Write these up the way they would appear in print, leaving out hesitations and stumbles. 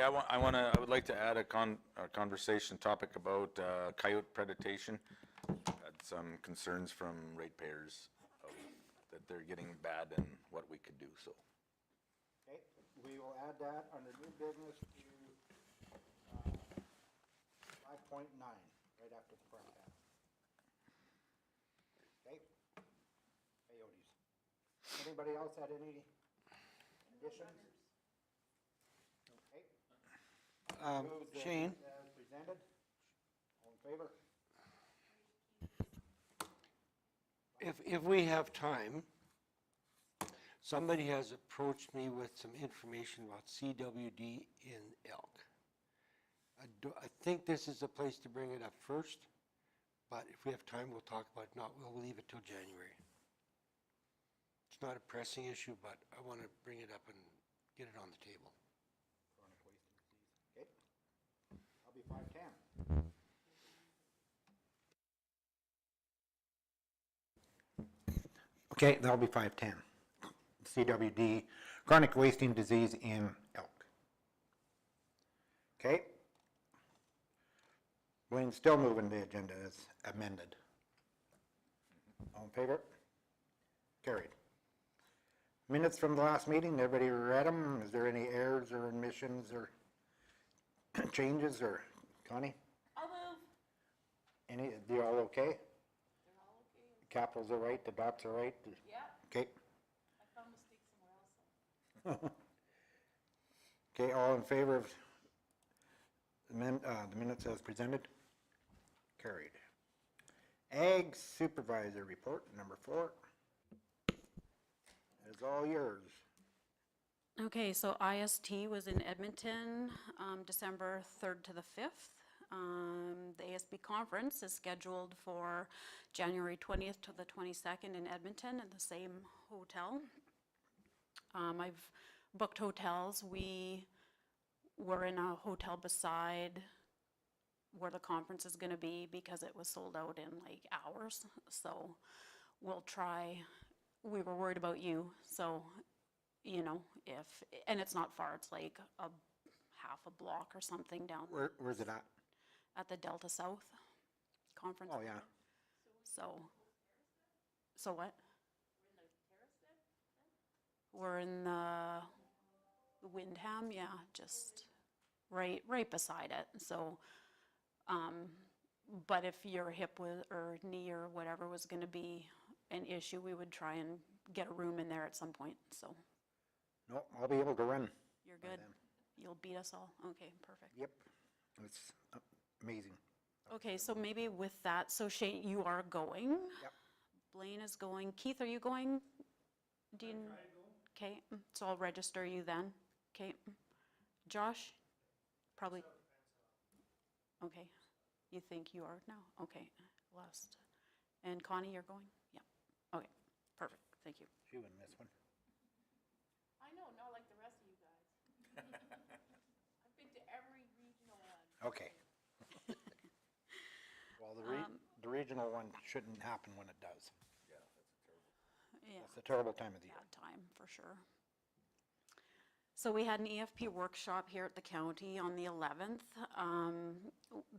Yeah, I would like to add a conversation topic about coyote predation. Had some concerns from ratepayers of, that they're getting bad and what we could do, so. Okay, we will add that under new business to 5.9, right after the front half. Okay, coyotes. Anybody else had any additions? Okay. Move the Shane? As presented. All in favor? If we have time, somebody has approached me with some information about CWD in Elk. I think this is the place to bring it up first, but if we have time, we'll talk about it. Not, we'll leave it till January. It's not a pressing issue, but I want to bring it up and get it on the table. Chronic wasting disease. Okay. I'll be 510. Okay, that'll be 510. CWD, chronic wasting disease in elk. Okay. Blaine's still moving the agenda as amended. All in favor? Carried. Minutes from the last meeting, everybody read them? Is there any errors or omissions or changes, or Connie? I'll move. Any, they all okay? They're all okay. Capitals are right, the dots are right? Yeah, Okay. I found mistakes somewhere else. Okay, all in favor of the minutes as presented? Carried. Ag Supervisor Report, number 4. It's all yours. Okay, so IST was in Edmonton, December 3rd to the 5th. The ASB conference is scheduled for January 20th to the 22nd in Edmonton at the same hotel. I've booked hotels. We were in a hotel beside where the conference is going to be because it was sold out in like hours. So we'll try. We were worried about you, so you know, and it's not far. It's like a half a block or something down. Where's it at? At the Delta South conference. Oh, yeah. So what? We're in the Windham, yeah, just right beside it. So, but if your hip or knee or whatever was going to be an issue, we would try and get a room in there at some point. So. No, I'll be able to run. You're good. You'll beat us all. Okay, perfect. Yep. It's amazing. Okay, so maybe with that, so Shane, you are going. Yep. Blaine is going. Keith, are you going? Do you? Okay, so I'll register you then. Okay. Josh? Probably. Okay. You think you are now? Okay. Last. And Connie, you're going? Yeah. Okay. Perfect. Thank you. She wouldn't miss one. I know, not like the rest of you guys. I've been to every regional one. Okay. Well, the regional one shouldn't happen when it does. Yeah. It's a terrible time of the year. Bad time, for sure. So we had an EFP workshop here at the county on the 11th.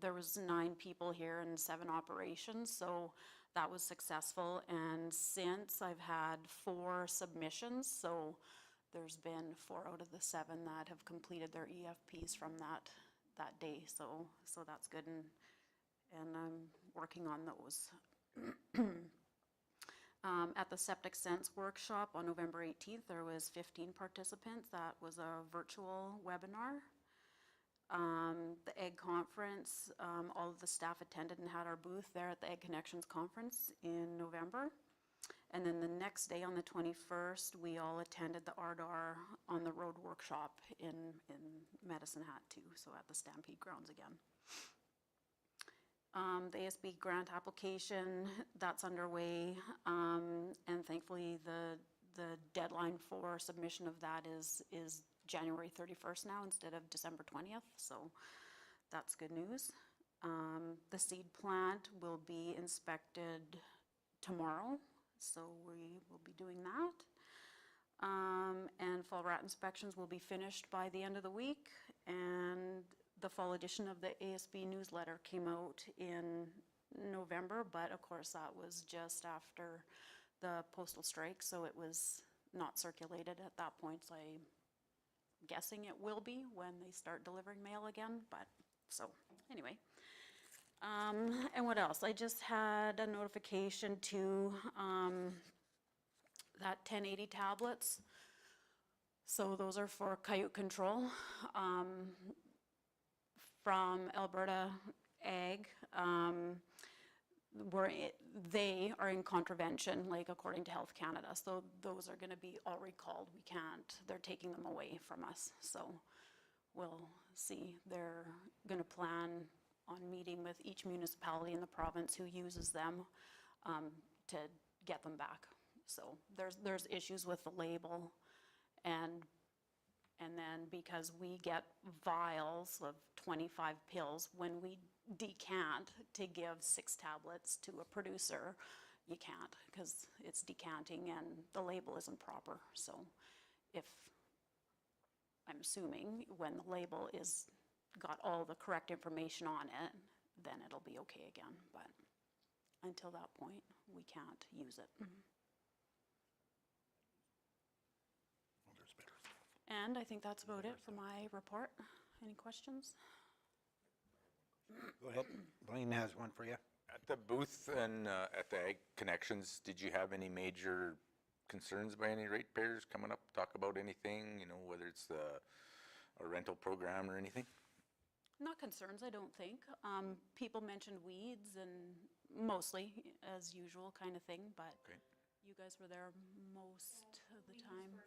There was 9 people here and 7 operations, so that was successful. And since I've had 4 submissions, so there's been 4 out of the 7 that have completed their EFPs from that day. So that's good, and I'm working on those. At the Septic Sense workshop on November 18th, there was 15 participants. That was a virtual webinar. The Egg Conference, all of the staff attended and had our booth there at the Egg Connections Conference in November. And then the next day on the 21st, we all attended the ARDAR on the road workshop in Medicine Hat too, so at the Stampede grounds again. The ASB grant application, that's underway, and thankfully the deadline for submission of that is January 31st now instead of December 20th, so that's good news. The seed plant will be inspected tomorrow, so we will be doing that. And fall rat inspections will be finished by the end of the week. And the fall edition of the ASB newsletter came out in November, but of course that was just after the postal strike, so it was not circulated at that point. So I'm guessing it will be when they start delivering mail again, but, so, anyway. And what else? I just had a notification to, that 1080 tablets. So those are for coyote control, from Alberta Ag. They are in contravention, like according to Health Canada. So those are gonna be all recalled. We can't, they're taking them away from us. So we'll see. They're gonna plan on meeting with each municipality in the province who uses them, to get them back. So there's issues with the label, and then because we get vials of 25 pills, when we decant to give 6 tablets to a producer, you can't, because it's decanting and the label isn't proper. So if, I'm assuming when the label is, got all the correct information on it, then it'll be okay again, but until that point, we can't use it. And I think that's about it for my report. Any questions? Go ahead. Blaine has one for you. At the booth and at the Ag Connections, did you have any major concerns by any ratepayers coming up, talk about anything, you know, whether it's a rental program or anything? Not concerns, I don't think. People mentioned weeds and mostly as usual kind of thing, but Okay. you guys were there most of the time.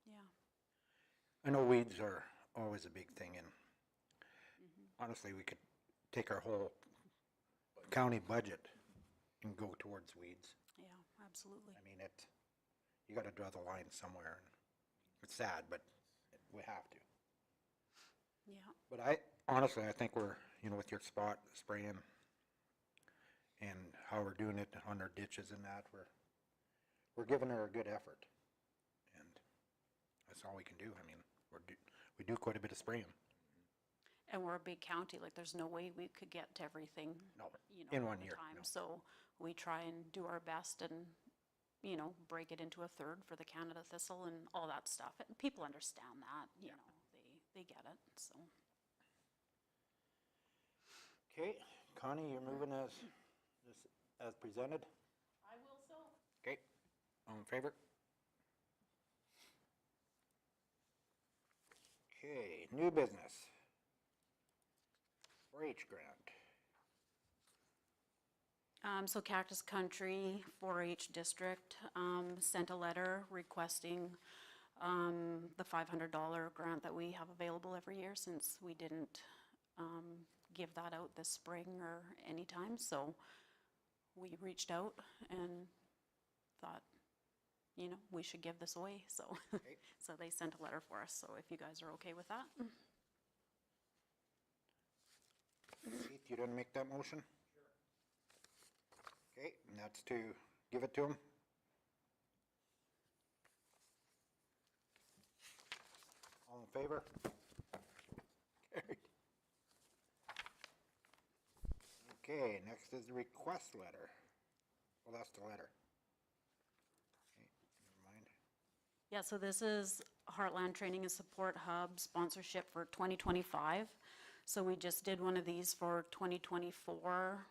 Yeah, I know weeds are always a big thing, and honestly, we could take our whole county budget and go towards weeds. yeah, absolutely. I mean, you gotta draw the line somewhere, and it's sad, but we have to. Yeah, But honestly, I think we're, with your spot spraying and how we're doing it on our ditches and that, we're giving her a good effort. And that's all we can do. I mean, we do quite a bit of spraying. and we're a big county, like there's no way we could get to everything, No, in in all one the year, time. no. So we try and do our best and, break it into a third for the Canada thistle and all that stuff. And people understand that, they get it, so. Okay, Connie, you're moving as presented? I will so. Okay, all in favor? Okay, new business. 4-H grant. So Cactus Country 4-H District sent a letter requesting the $500 grant that we have available every year, since we didn't give that out this spring or anytime. So we reached out and thought, we should give this away. So, so they sent a letter for us. So if you guys are okay with that. Keith, you didn't make that motion? Sure. Okay, and that's to give it to him? All in favor? Carried. Okay, next is the request letter. Well, that's the letter. Okay, never mind. Yeah, so this is Heartland Training and Support Hub sponsorship for 2025. So we just did one of these for 2024,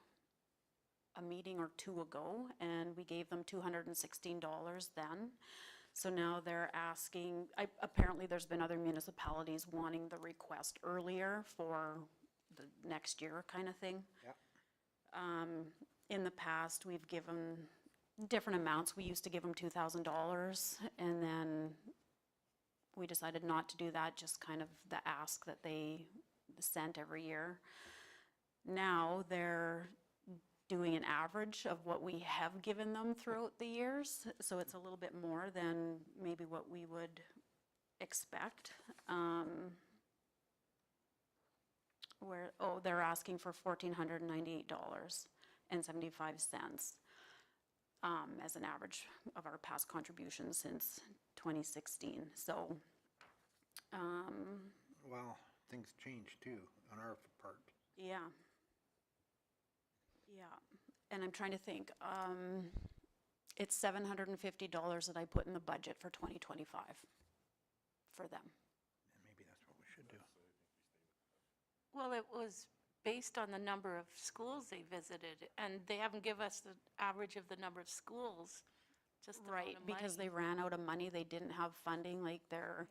a meeting or two ago, and we gave them $216 then. So now they're asking, apparently there's been other municipalities wanting the request earlier for the next year kind of thing. Yeah. In the past, we've given different amounts. We used to give them $2,000, and then we decided not to do that, just kind of the ask that they sent every year. Now they're doing an average of what we have given them throughout the years, so it's a little bit more than maybe what we would expect. They're asking for $1,498.75. as an average of our past contributions since 2016. So, Well, things change too on our part. yeah. Yeah, and I'm trying to think, it's $750 that I put in the budget for 2025 for them. And maybe that's what we should do. Well, it was based on the number of schools they visited, and they haven't given us the average of the number of schools, just the amount Right, of because they money. ran out of money, they didn't have funding, like their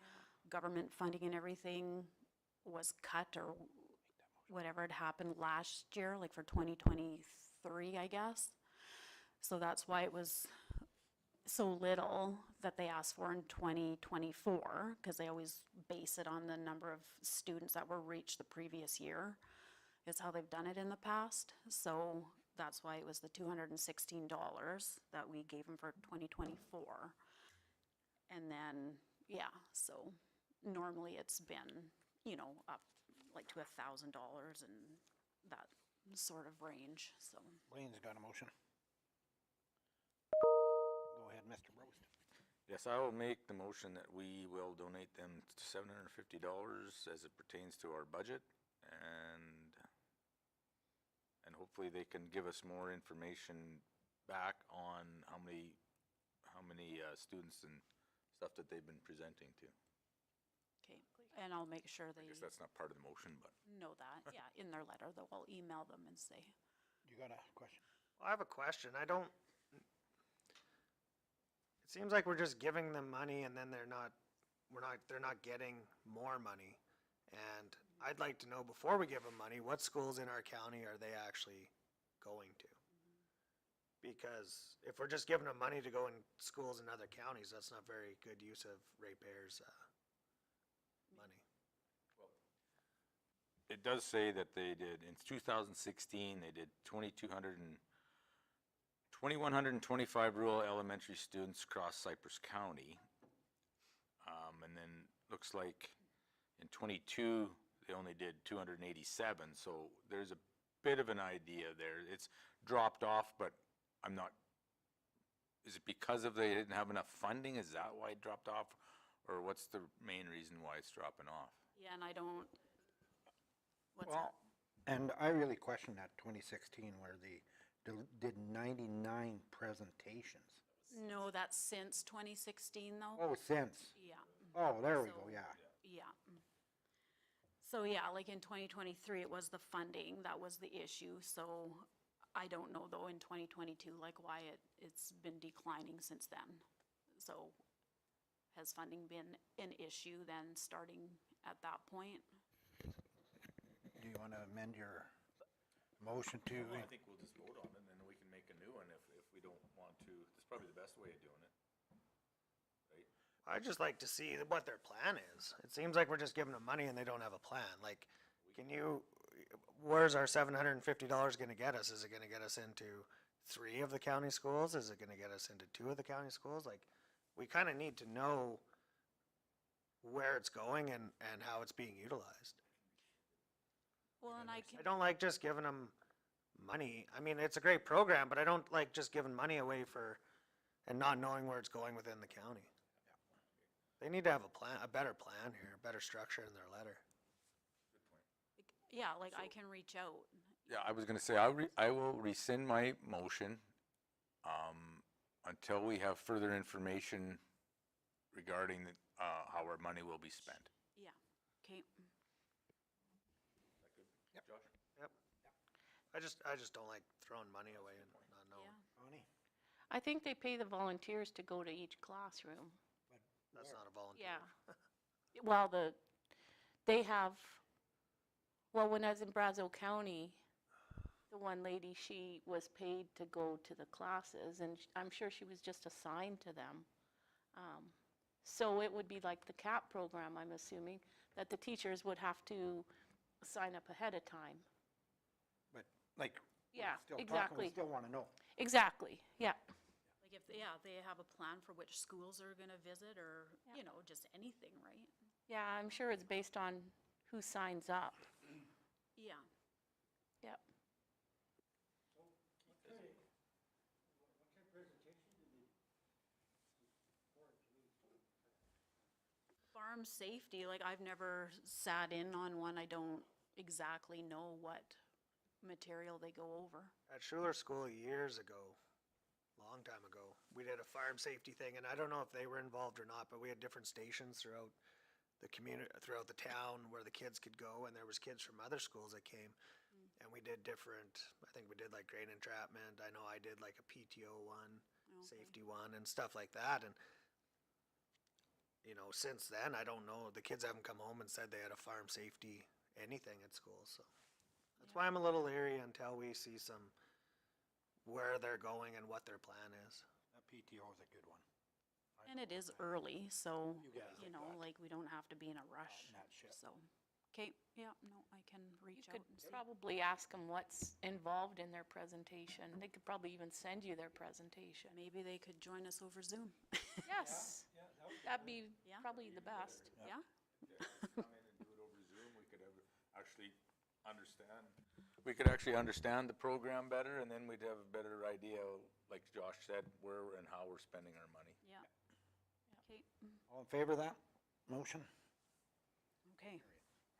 government funding and everything was cut or whatever had happened last year, like for 2023, I guess. So that's why it was so little that they asked for in 2024, because they always base it on the number of students that were reached the previous year, is how they've done it in the past. So that's why it was the $216 that we gave them for 2024. And then, yeah, so normally it's been, up like to $1,000 and that sort of range, so. Wayne's got a motion. Go ahead, Mr. Roast. Yes, I will make the motion that we will donate them $750 as it pertains to our budget, and hopefully they can give us more information back on how many students and stuff that they've been presenting to. Okay, and I'll make sure I they guess that's not part of the motion, but. know that, yeah, in their letter, though, I'll email them and say, You got a question? Well, I have a question. It seems like we're just giving them money and then they're not getting more money. And I'd like to know, before we give them money, what schools in our county are they actually going to? Because if we're just giving them money to go in schools in other counties, that's not very good use of ratepayers' money. It does say that they did, in 2016, they did 2,125 rural elementary students across Cypress County. And then looks like in '22, they only did 287, so there's a bit of an idea there. It's dropped off, but I'm not, is it because they didn't have enough funding? Is that why it dropped off? Or what's the main reason why it's dropping off? yeah, and I don't, what's Well, and I really question that 2016 where they did 99 presentations. that? No, that's since 2016, though. Oh, since. Yeah. Oh, there we So- go, yeah. Yeah. So, yeah, like in 2023, it was the funding that was the issue, so I don't know, though, in 2022, like why it's been declining since then. So, has funding been an issue then, starting at that point? Do you want to amend your motion to? Well, I think we'll just vote on it, and then we can make a new one if we don't want to. That's probably the best way of doing it. Right? I'd just like to see what their plan is. It seems like we're just giving them money and they don't have a plan. Like, where's our $750 gonna get us? Is it gonna get us into 3 of the county schools? Is it gonna get us into 2 of the county schools? Like, we kinda need to know where it's going and how it's being utilized. Well, and I I can, don't like just giving them money. I mean, it's a great program, but I don't like just giving money away and not knowing where it's going within the county. They need to have a better plan here, a better structure in their letter. yeah, like I can reach out. Yeah, I was gonna say, I will rescind my motion, until we have further information regarding, how our money will be spent. Yeah, okay. Yep. I just don't like throwing money away and not knowing. Yeah. Bonnie? I think they pay the volunteers to go to each classroom. That's not a volunteer. Yeah. Well, they have, well, when I was in Brazeau County, the one lady, she was paid to go to the classes, and I'm sure she was just assigned to them. So it would be like the CAP program, I'm assuming, that the teachers would have to sign up ahead of time. But like, we're Yeah, still talking, exactly. we still want to know. Exactly, yeah. Like if, yeah, they have a plan for which schools are gonna visit or, just anything, right? Yeah, I'm sure it's based on who signs up. Yeah. Yep. farm safety, like I've never sat in on one. I don't exactly know what material they go over. At Schuler School years ago, long time ago, we did a farm safety thing, and I don't know if they were involved or not, but we had different stations throughout the community, throughout the town where the kids could go, and there was kids from other schools that came. And we did different, I think we did like grain entrapment, I know I did like a PTO one, safety one, and stuff like that, and you know, since then, I don't know, the kids haven't come home and said they had a farm safety anything at school, so. That's why I'm a little leery until we see some, where they're going and what their plan is. That PTO is a good one. And it is early, so, You guys you have know, got like we don't have to be in a rush, that shit. so. Okay, yeah, no, I can You reach could out and see. probably ask them what's involved in their presentation. They could probably even send you their presentation. Maybe they could join us over Zoom. Yes, that'd be Yeah. probably the best. Yeah? Come in and do it over Zoom, we could actually understand the program better, and then we'd have a better idea, like Josh said, where and how we're spending our money. Yeah. Okay, All in favor of that motion? okay,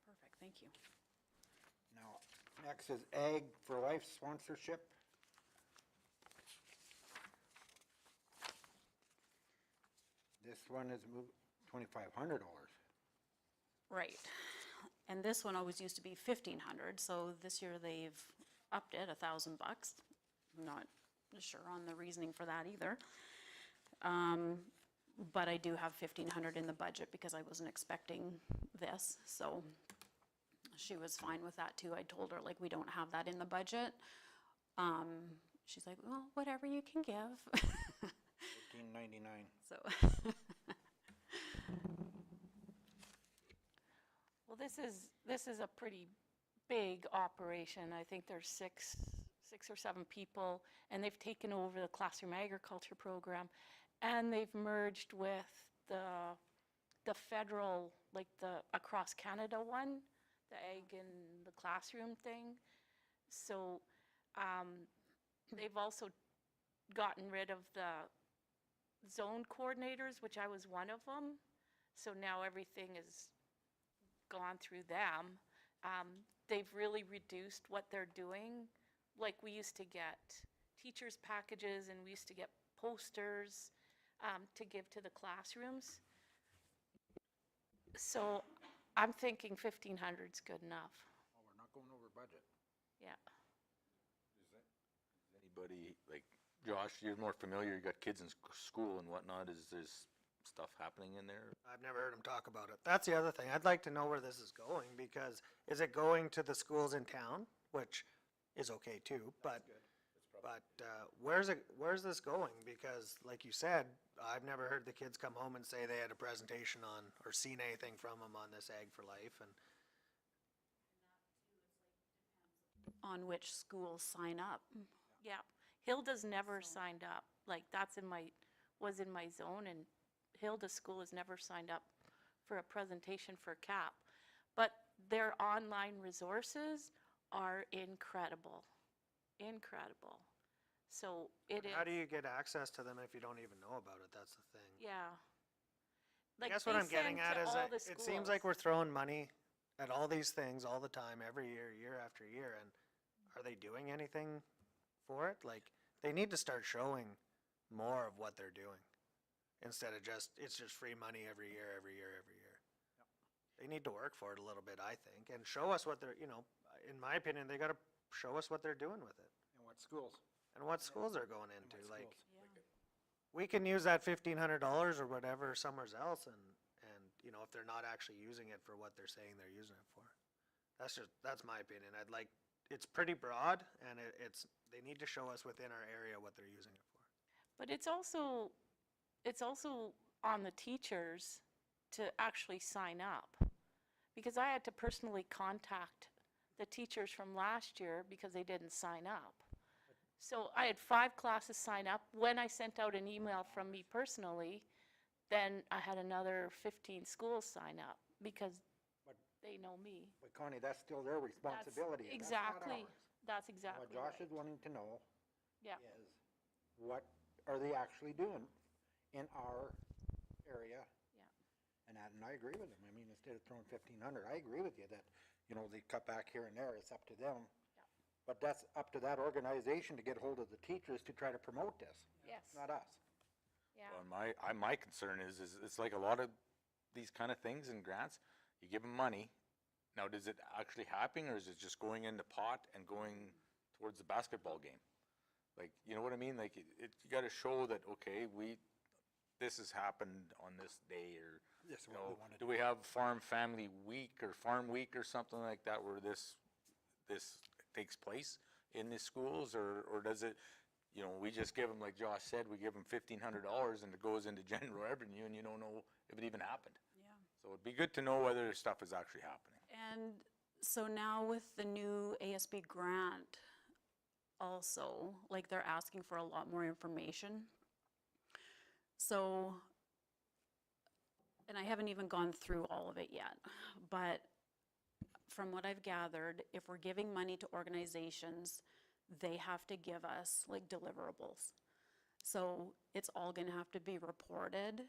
perfect, thank you. Now, next is Ag for Life sponsorship. This one is $2,500. Right, and this one always used to be 1,500, so this year they've upped it $1,000. Not sure on the reasoning for that either. But I do have 1,500 in the budget because I wasn't expecting this, so she was fine with that too. I told her, like, we don't have that in the budget. She's like, well, whatever you can give. $1,599. So, Well, this is a pretty big operation. I think there's six or seven people, and they've taken over the classroom agriculture program, and they've merged with the federal, like the across Canada one, the egg in the classroom thing. So they've also gotten rid of the zone coordinators, which I was one of them. So now everything is gone through them. They've really reduced what they're doing. Like, we used to get teachers' packages, and we used to get posters to give to the classrooms. So I'm thinking 1,500's good enough. Oh, we're not going over budget. Yeah. Is anybody, like, Josh, you're more familiar, you got kids in school and whatnot, is this stuff happening in there? I've never heard them talk about it. That's the other thing. I'd like to know where this is going, because is it going to the schools in town, which is okay too, but where's this going? Because like you said, I've never heard the kids come home and say they had a presentation on, or seen anything from them on this Ag for Life, and on which schools sign up. Yeah. Hilda's never signed up. Like, was in my zone, and Hilda's school has never signed up for a presentation for CAP. But their online resources are incredible. Incredible. So it is. how do you get access to them if you don't even know about it? That's the thing. Yeah. I Like, guess what they I'm getting send at to is all that the it seems like we're schools. throwing money at all these things all the time, every year, year after year, and are they doing anything for it? Like, they need to start showing more of what they're doing, instead of it's just free money every year, every year, every year. They need to work for it a little bit, I think, and show us what they're, in my opinion, they gotta show us what they're doing with it, And what schools? and what schools they're going into, what like. schools? We can use that $1,500 or whatever somewhere else, and if they're not actually using it for what they're saying they're using it for. That's my opinion. It's pretty broad, and they need to show us within our area what they're using it for. But it's also on the teachers to actually sign up. Because I had to personally contact the teachers from last year because they didn't sign up. So I had 5 classes sign up. When I sent out an email from me personally, then I had another 15 schools sign up because But- they know me. But Connie, that's still their That's responsibility. and that's not exactly, ours. that's And exactly what Josh right. is wanting to know Yeah, is, what are they actually doing in our area? yeah. And I agree with them. I mean, instead of throwing 1,500, I agree with you that, you know, they cut back here and there, it's up to them. But that's up to that organization to get hold of the teachers to try to promote this, Yes, not us. yeah. Well, my concern is it's like a lot of these kind of things and grants, you give them money. Now, does it actually happen, or is it just going in the pot and going towards the basketball game? Like, you know what I mean? Like, you gotta show that, okay, this has happened on this day, or, This is you what we know, wanna do we have Farm Family Week or Farm Week or something like that where this takes place in the schools, or does it, you know, we just give them, like Josh said, we give them $1,500 and it goes into general revenue and you don't know if it even happened. Yeah. So it'd be good to know whether stuff is actually happening. And so now with the new ASB grant also, like they're asking for a lot more information. So, and I haven't even gone through all of it yet, but from what I've gathered, if we're giving money to organizations, they have to give us like deliverables. So it's all gonna have to be reported,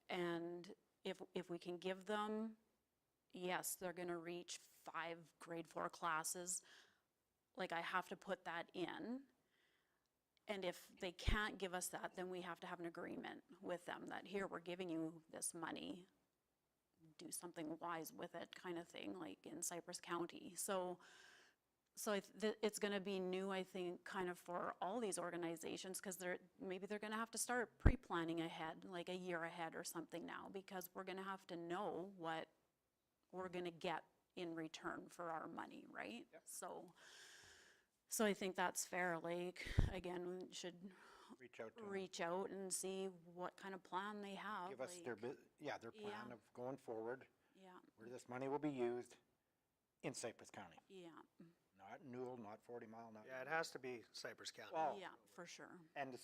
and if we can give them, yes, they're gonna reach 5 grade 4 classes, like I have to put that in. And if they can't give us that, then we have to have an agreement with them that here, we're giving you this money, do something wise with it, kind of thing, like in Cypress County. So it's gonna be new, I think, kind of for all these organizations, because maybe they're gonna have to start pre-planning ahead, like a year ahead or something now, because we're gonna have to know what we're gonna get in return for our money, right? So I think that's fair, like, again, we should Reach out to them. reach out and see what kind of plan they have. Give us their, like, their plan Yeah. of going forward, Yeah, where this money will be used in Cypress County. yeah, Not Newell, not 40 Mile, not. Yeah, it has to be Cypress County. Well, yeah, for sure.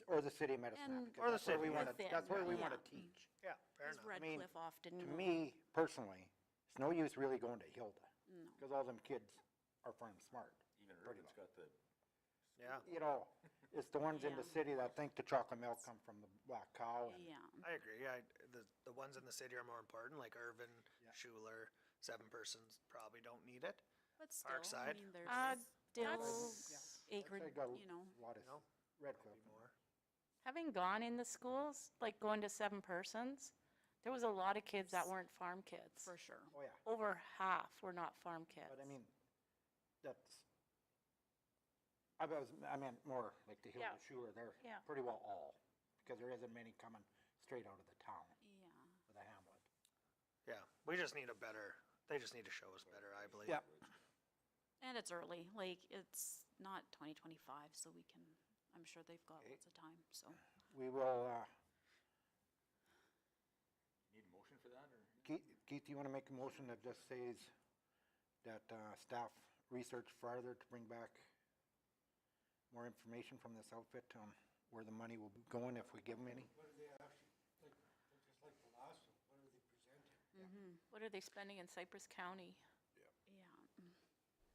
or the city of Medicine Hat, And- because Or the that's where we city, wanna, Within, that's where we yeah. wanna teach. Yeah, fair Because enough. Red mean, Cliff often To will. me, personally, it's no use really going to Hilda, No. because all them kids are farm smart. Even Pretty Irvin's got the, Yeah, You know, it's the ones in the Yeah. city that think the chocolate milk come from the black cow. And Yeah, I agree. The ones in the city are more important, like Irvin, Schuler, 7 persons probably don't need it. but still, I Parkside. mean, there's Dills, acre, I'd say got you know, a lot of know, Red Cliff. More. having gone in the schools, like going to 7 persons, there was a lot of kids that weren't farm kids. for sure. Oh, yeah, Over half were not farm kids. but I mean, that's, I meant more like the Hilda Yeah. Schuler, they're Yeah. pretty well all, because there isn't many coming straight out of the town Yeah, for the hamlet. Yeah, we just need they just need to show us better, I believe. Yep. and it's early, like, it's not 2025, so we can, I'm sure they've got lots of time, so. We will, need a motion for that, or? Keith, you wanna make a motion that just says that, staff research farther to bring back more information from this outfit on where the money will be going if we give them any? What are they actually, like, just like the last one, what are they presenting? What are they spending in Cypress County? Yeah,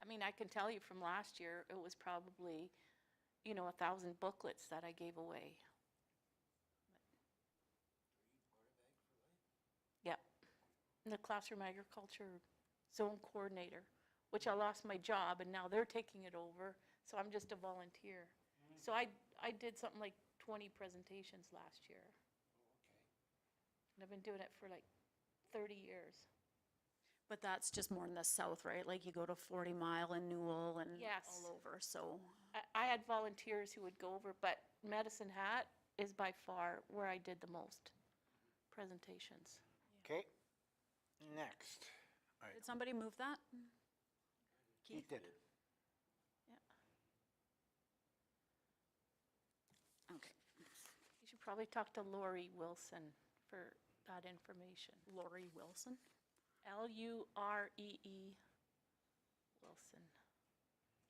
I mean, I can tell you from last year, it was probably, 1,000 booklets that I gave away. Yep. And the classroom agriculture zone coordinator, which I lost my job and now they're taking it over, so I'm just a volunteer. So I did something like 20 presentations last year. And I've been doing it for like 30 years. but that's just more in the south, right? Like, you go to 40 Mile and Newell and Yes. all over, so, I had volunteers who would go over, but Medicine Hat is by far where I did the most presentations. Okay, next. All right, did somebody move that? Keith did. Yeah. Okay, You should probably talk to Lori Wilson for that information. Lori Wilson? Luree Wilson.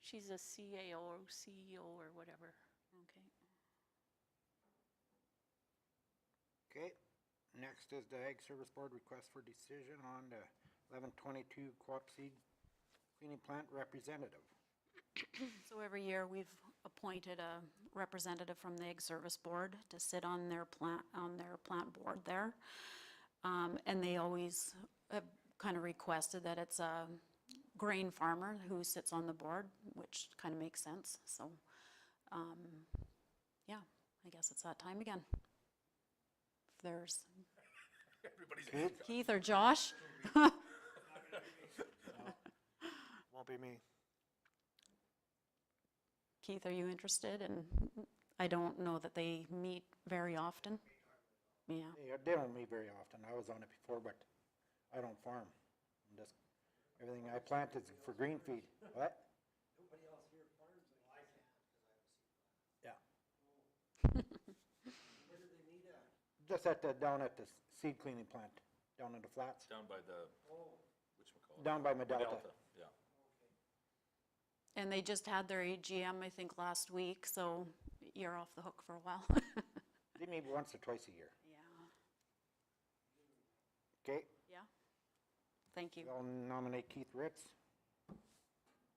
She's a CAO or CEO or whatever. Okay. Okay, next is the Ag Service Board request for decision on the 1122 co-op seed cleaning plant representative. So every year, we've appointed a representative from the Ag Service Board to sit on their plant board there. And they always have kind of requested that it's a grain farmer who sits on the board, which kind of makes sense. So, yeah, I guess it's that time again. If there's Keith or Josh. Won't be me. Keith, are you interested? And I don't know that they meet very often. Yeah. They don't meet very often. I was on it before, but I don't farm. I'm just, everything I plant is for green feed. What? Nobody else here farms. I can't because I have a seed plant. Yeah. Where do they meet at? Just down at the seed cleaning plant, down in the flats, Down by the, whatchamacallit? down by Medalta. Yeah. And they just had their AGM, I think, last week, so you're off the hook for a while. They meet once or twice a year. Yeah. Okay, Yeah. Thank you. I'll nominate Keith Ritz.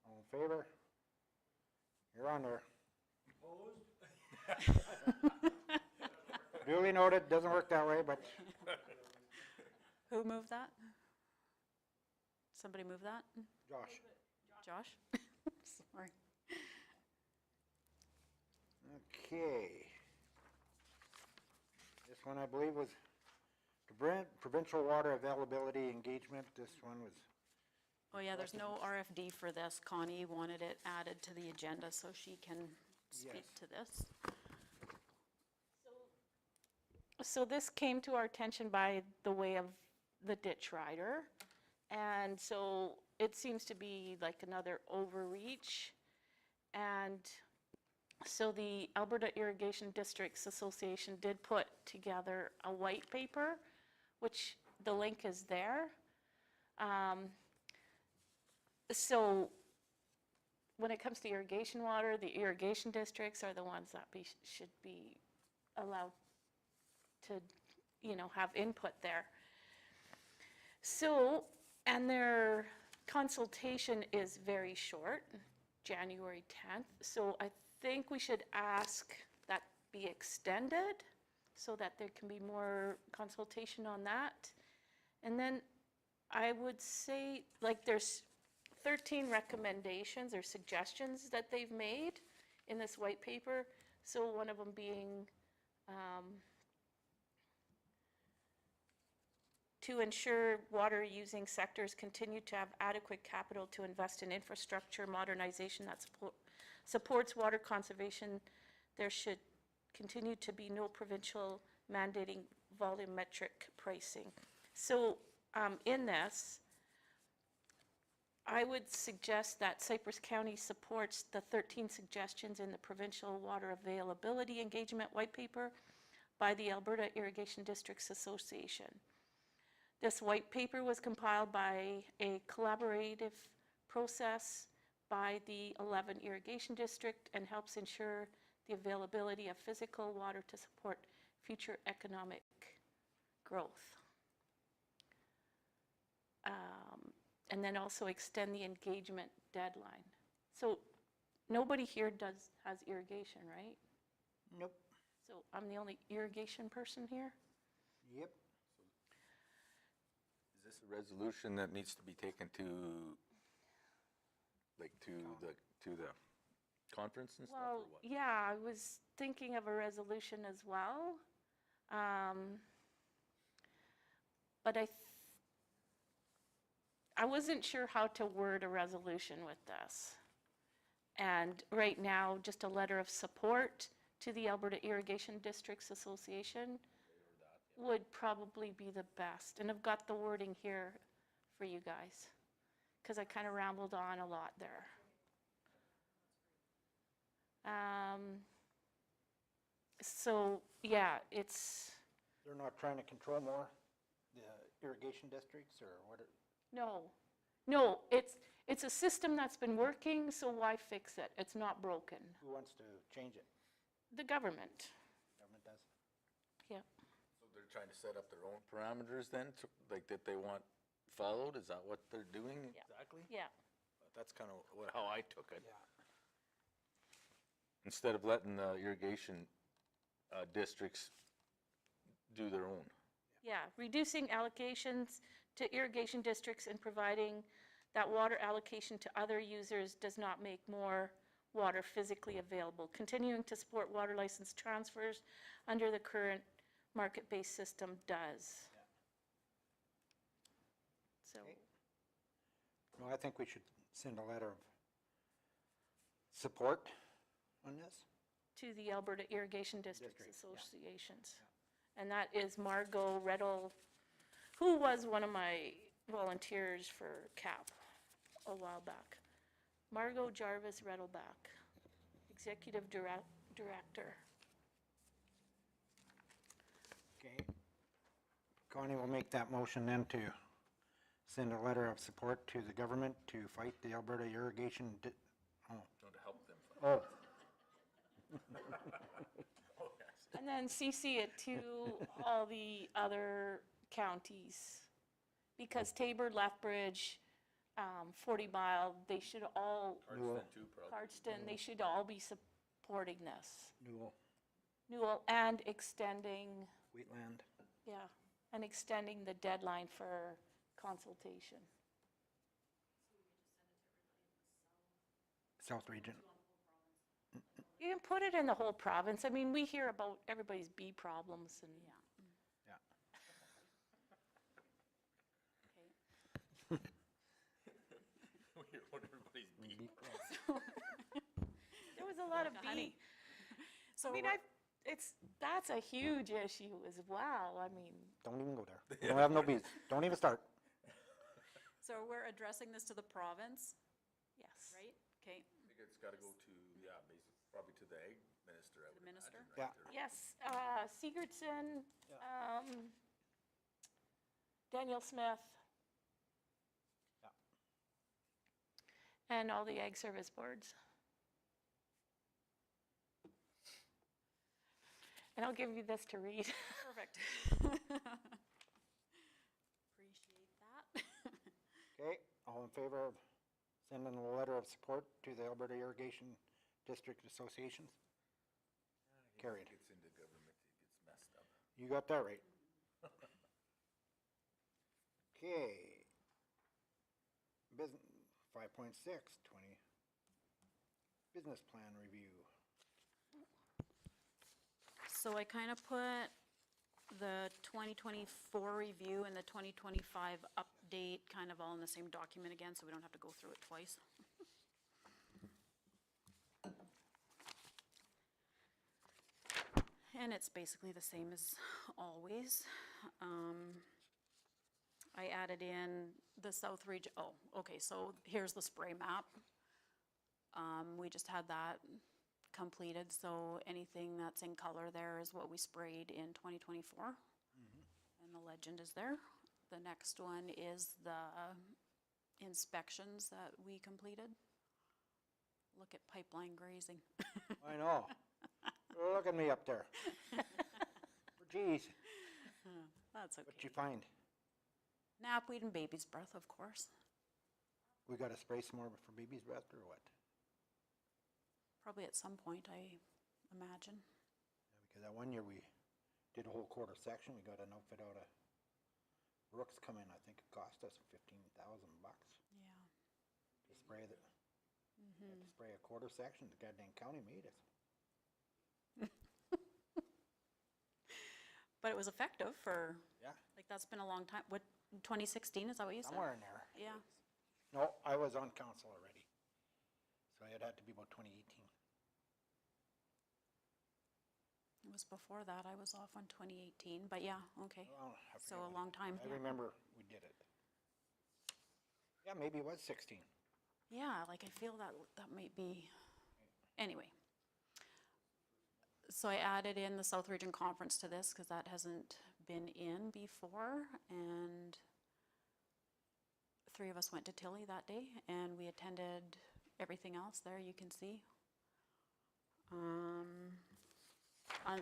All in favor? You're on there. Opposed? Duly noted, doesn't work that way, but Who moved that? Somebody move that? Josh. Josh? Sorry. Okay. This one, I believe, was the provincial water availability engagement. This one was, Oh, yeah, there's no RFD for this. Connie wanted it added to the agenda so she can speak Yes. to this. So this came to our attention by the way of the ditch rider. And so it seems to be like another overreach. And so the Alberta Irrigation Districts Association did put together a white paper, which the link is there. So when it comes to irrigation water, the irrigation districts are the ones that should be allowed to, have input there. So, and their consultation is very short, January 10th. So I think we should ask that be extended so that there can be more consultation on that. And then I would say, like, there's 13 recommendations or suggestions that they've made in this white paper. So one of them being to ensure water-using sectors continue to have adequate capital to invest in infrastructure modernization that supports water conservation. There should continue to be no provincial mandating volumetric pricing. So in this, I would suggest that Cypress County supports the 13 suggestions in the Provincial Water Availability Engagement White Paper by the Alberta Irrigation Districts Association. This white paper was compiled by a collaborative process by the 11 irrigation district and helps ensure the availability of physical water to support future economic growth. And then also extend the engagement deadline. So nobody here has irrigation, right? nope, So I'm the only irrigation person here? yep. Is this a resolution that needs to be taken to, like, to the conference and stuff, or Well, what? yeah, I was thinking of a resolution as well. But I wasn't sure how to word a resolution with this. And right now, just a letter of support to the Alberta Irrigation Districts Association would probably be the best. And I've got the wording here for you guys, because I kind of rambled on a lot there. So, yeah, it's, They're not trying to control more the irrigation districts, or what? no, it's a system that's been working, so why fix it? It's not broken. Who wants to change it? The government, Government does. yeah. So they're trying to set up their own parameters then, like, that they want followed? Is that what they're doing Yeah. exactly? Yeah, That's kind of how I took it. Yeah. Instead of letting the irrigation districts do their own. Yeah, reducing allocations to irrigation districts and providing that water allocation to other users does not make more water physically available. Continuing to support water license transfers under the current market-based system does. So, No, I think we should send a letter of support on this. to the Alberta Irrigation Districts Districts, yeah. Associations. And that is Margot Reddle, who was one of my volunteers for CAP a while back. Margot Jarvis Reddleback, Executive Director. Okay. Connie will make that motion then to send a letter of support to the government to fight the Alberta irrigation To help them. oh, And then CC it to all the other counties. Because Tabor, Lethbridge, 40 Mile, they should all, Cardston too, probably. Cardston, they should all be supporting this. Newell, Newell, and extending, Wheatland. yeah, and extending the deadline for consultation. South Region. You can put it in the whole province. I mean, we hear about everybody's bee problems and. Yeah. We hear what everybody's beat. There was a lot of honey. bee. I mean, that's a huge issue as well. I mean, Don't even go there. We don't have no bees. Don't even start. So we're addressing this to the province, yes. right? Okay, I think it's gotta go to, yeah, probably to the ag minister, I would the minister? imagine, right? Yeah. Yes, Sigurdson, Daniel Smith. And all the ag service boards. And I'll give you this to read. Perfect. Appreciate that. Okay, all in favor of sending a letter of support to the Alberta Irrigation District Associations? Carried. Gets into government, it gets messed up. You got that right. Okay. Business, 5.6, 20. Business plan review. So I kind of put the 2024 review and the 2025 update kind of all in the same document again, so we don't have to go through it twice. And it's basically the same as always. I added in the South Region, oh, okay, so here's the spray map. We just had that completed, so anything that's in color there is what we sprayed in 2024. And the legend is there. The next one is the inspections that we completed. Look at pipeline grazing. I know. Look at me up there. Geez, That's what'd okay. you find? Knapweed and baby's breath, of course. We gotta spray some more for baby's breath or what? Probably at some point, I imagine. Yeah, because that one year we did a whole quarter section, we got an outfit out of Brooks come in, I think it cost us $15,000 Yeah. to spray the, had to spray a quarter section, the goddamn county made us. But it was effective for, Yeah, like, that's been a long time. What, 2016, is that what you said? somewhere in there. Yeah. No, I was on council already. So it had to be about 2018. It was before that. I was off on 2018, but yeah, okay. Well, I So forget a when- long time, I yeah. remember we did it. Yeah, maybe it was 16. Yeah, like I feel that that might be, anyway. So I added in the South Region Conference to this because that hasn't been in before. And 3 of us went to Tilly that day and we attended everything else there, you can see. I'm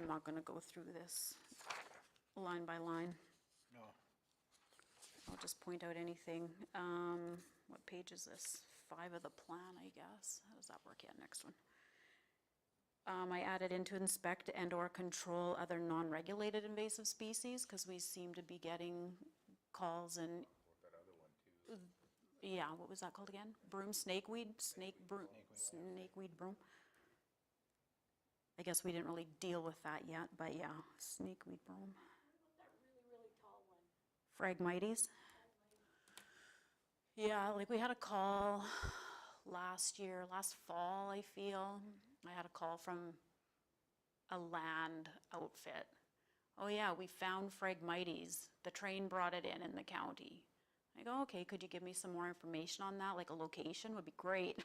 not gonna go through this line by line. No. I'll just point out anything. What page is this? 5 of the plan, I guess. How does that work? Yeah, next one. I added in to inspect and/or control other non-regulated invasive species, because we seem to be getting calls and. Yeah, what was that called again? Broom, snakeweed, snakeweed broom. I guess we didn't really deal with that yet, but yeah, snakeweed broom. Phragmites. Yeah, like we had a call last fall, I feel. I had a call from a land outfit. Oh yeah, we found Phragmites. The train brought it in the county. I go, okay, could you give me some more information on that? Like a location would be great.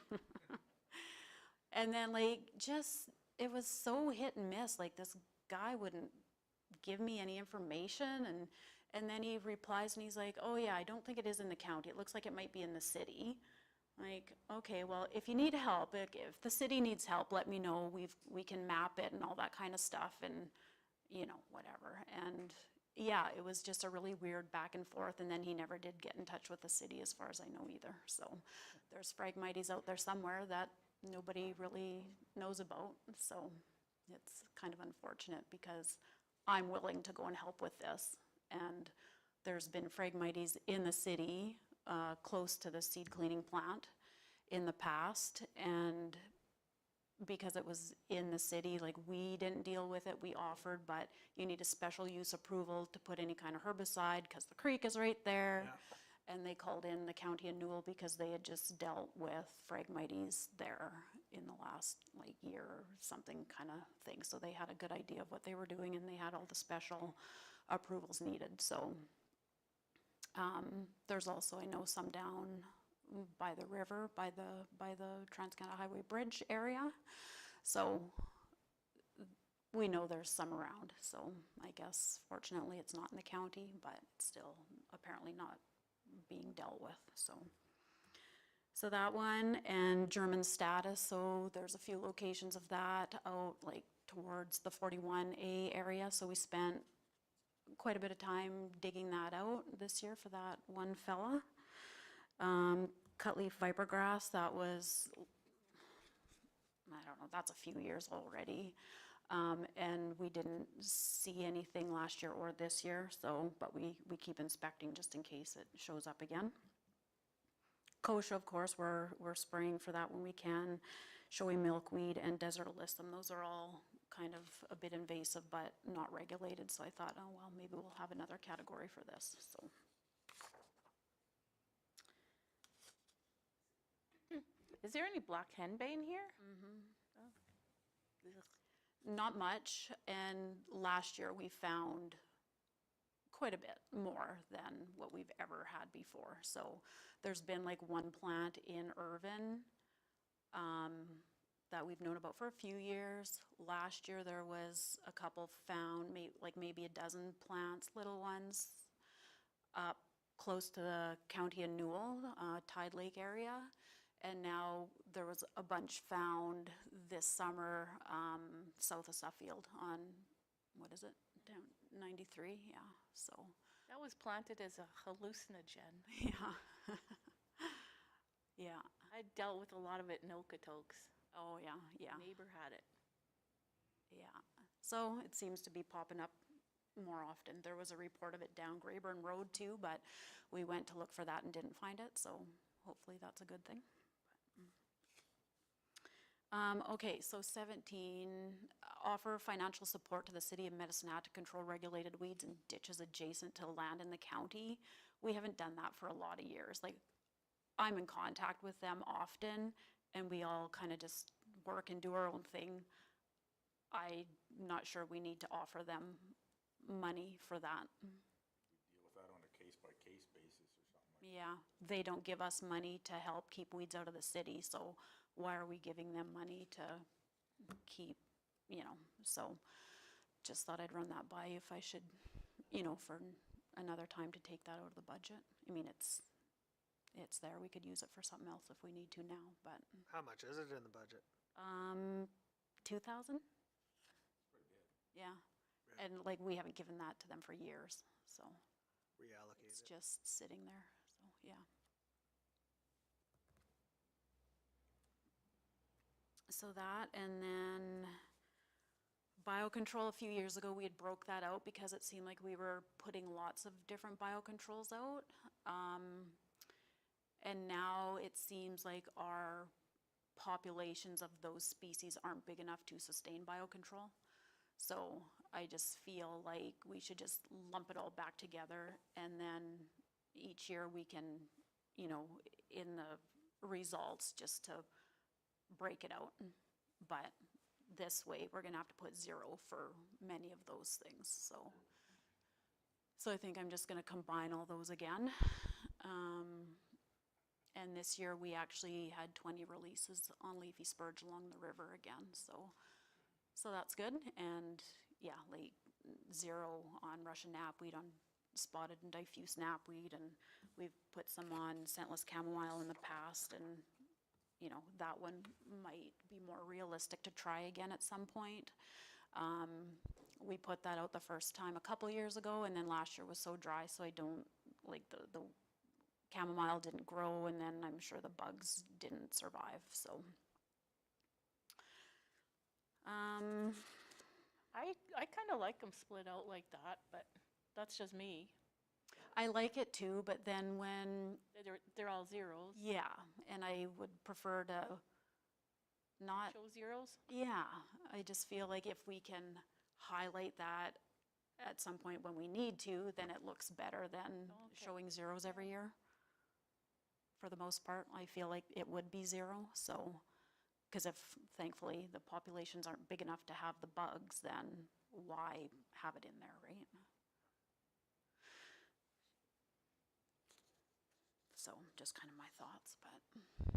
And then like just, it was so hit and miss. Like this guy wouldn't give me any information, and then he replies and he's like, oh yeah, I don't think it is in the county. It looks like it might be in the city. Like, okay, well, if you need help, if the city needs help, let me know. We can map it and all that kind of stuff, and you know, whatever. And yeah, it was just a really weird back and forth, and then he never did get in touch with the city as far as I know either. So there's Phragmites out there somewhere that nobody really knows about. So it's kind of unfortunate because I'm willing to go and help with this. And there's been Phragmites in the city, close to the seed cleaning plant in the past, and because it was in the city, like we didn't deal with it, we offered, but you need a special use approval to put any kind of herbicide because the creek is right there. And they called in the county of Newell because they had just dealt with Phragmites there in the last like year or something kind of thing. So they had a good idea of what they were doing, and they had all the special approvals needed. So there's also, I know, some down by the river, by the Trans-Canada Highway Bridge area. So we know there's some around. So I guess fortunately it's not in the county, but it's still apparently not being dealt with. So that one, and German status. So there's a few locations of that out like towards the 41A area. So we spent quite a bit of time digging that out this year for that one fella. Cutleaf vipergrass, that was, I don't know, that's a few years already. And we didn't see anything last year or this year, so, but we keep inspecting just in case it shows up again. Kochia, of course, we're spraying for that when we can. Showy milkweed and desert alyssum, those are all kind of a bit invasive but not regulated, so I thought, oh well, maybe we'll have another category for this. So Is there any black henbane here? not much, and last year we found quite a bit more than what we've ever had before. So there's been like one plant in Irvin that we've known about for a few years. Last year there was a couple found, maybe a dozen plants, little ones, up close to the county of Newell, Tide Lake area. And now there was a bunch found this summer south of Suffield on, what is it, down 93, yeah, so. That was planted as a hallucinogen. Yeah. Yeah. I dealt with a lot of it in Okotoks. Oh, yeah, yeah, Neighbor had it. yeah. So it seems to be popping up more often. There was a report of it down Grayburn Road too, but we went to look for that and didn't find it, so hopefully that's a good thing. Okay, so 17, offer financial support to the city of Medicine Hat to control regulated weeds and ditches adjacent to land in the county. We haven't done that for a lot of years. Like, I'm in contact with them often, and we all kind of just work and do our own thing. I'm not sure we need to offer them money for that. Deal with that on a case-by-case basis or something like Yeah, they don't give us money to help keep weeds out of the city, so why are we giving them money to keep, so just thought I'd run that by you if I should, for another time to take that out of the budget. I mean, it's there, we could use it for something else if we need to now, but, How much is it in the budget? 2,000? Yeah, and like, we haven't given that to them for years, so Reallocate it's it. just sitting there, so, yeah. So that, and then biocontrol, a few years ago, we had broke that out because it seemed like we were putting lots of different biocontrols out. And now it seems like our populations of those species aren't big enough to sustain biocontrol. So I just feel like we should just lump it all back together, and then each year we can, you know, in the results, just to break it out. But this way, we're gonna have to put 0 for many of those things, so I think I'm just gonna combine all those again. And this year, we actually had 20 releases on leafy spurge along the river again, so that's good. And yeah, like 0 on Russian knapweed, on spotted and diffuse knapweed, and we've put some on scentless chamomile in the past, and you know, that one might be more realistic to try again at some point. We put that out the first time a couple years ago, and then last year was so dry, so I don't, like, the chamomile didn't grow, and then I'm sure the bugs didn't survive, so. I kind of like them split out like that, but that's just me. I like it too, but then when, They're all zeros. yeah, and I would prefer to not, Show zeros? yeah, I just feel like if we can highlight that at some point when we need to, then it looks better than Okay. showing zeros every year. For the most part, I feel like it would be 0, so, because if, thankfully, the populations aren't big enough to have the bugs, then why have it in there, right? So, just kind of my thoughts, but.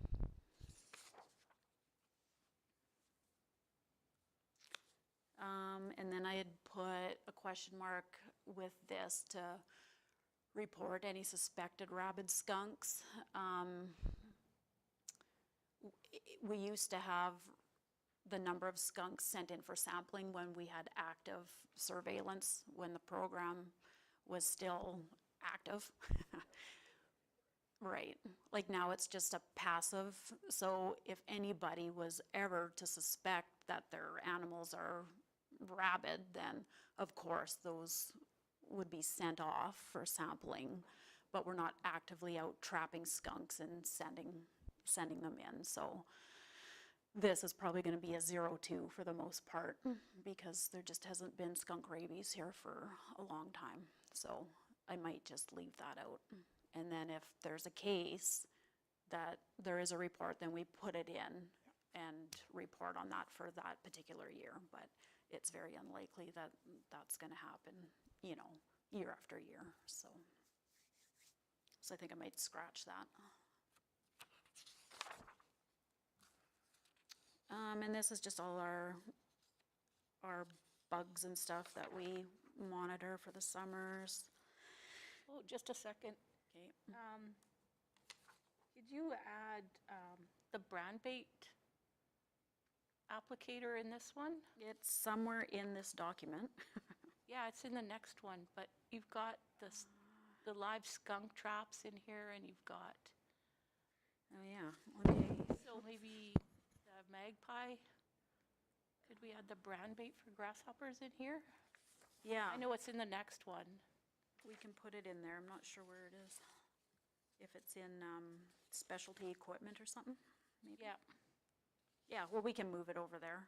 And then I had put a question mark with this to report any suspected rabid skunks. We used to have the number of skunks sent in for sampling when we had active surveillance, when the program was still active. Right, like now it's just a passive, so if anybody was ever to suspect that their animals are rabid, then of course those would be sent off for sampling, but we're not actively out trapping skunks and sending them in, so this is probably gonna be a 0-2 for the most part, because there just hasn't been skunk rabies here for a long time, so I might just leave that out. And then if there's a case that there is a report, then we put it in and report on that for that particular year. But it's very unlikely that that's gonna happen, you know, year after year, so. So I think I might scratch that. And this is just all our bugs and stuff that we monitor for the summers. Oh, just a second. Okay. Could you add the brand bait applicator in this one? It's somewhere in this document. Yeah, it's in the next one, but you've got the live skunk traps in here, and you've got, Oh, yeah, okay. so maybe the magpie. Could we add the brand bait for grasshoppers in here? Yeah, I know it's in the next one. we can put it in there. I'm not sure where it is. If it's in specialty equipment or something, maybe? Yeah, Yeah, well, we can move it over there.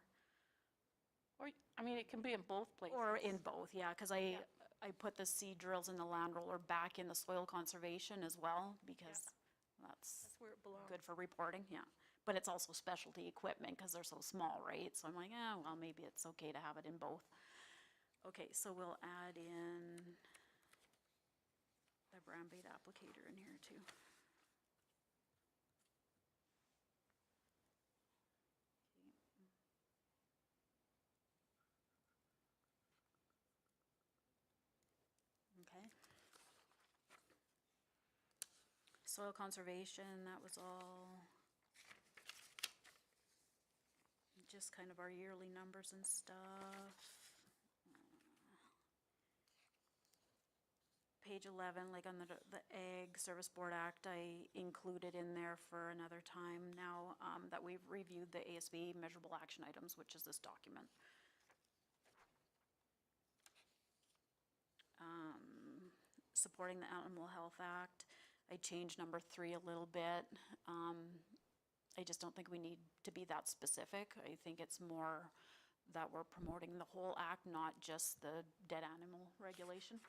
or, I mean, it can be in both places. Or in both, yeah, because I put the seed drills and the land roller back in the soil conservation as well, because that's That's where it belongs. good for reporting, yeah. But it's also specialty equipment because they're so small, right? So I'm like, well, maybe it's okay to have it in both. Okay, so we'll add in the brown bait applicator in here too. Okay. Soil conservation, that was all just kind of our yearly numbers and stuff. Page 11, like on the Ag Service Board Act, I included in there for another time now that we've reviewed the ASB measurable action items, which is this document. supporting the Animal Health Act. I changed number 3 a little bit. I just don't think we need to be that specific. I think it's more that we're promoting the whole act, not just the dead animal regulation.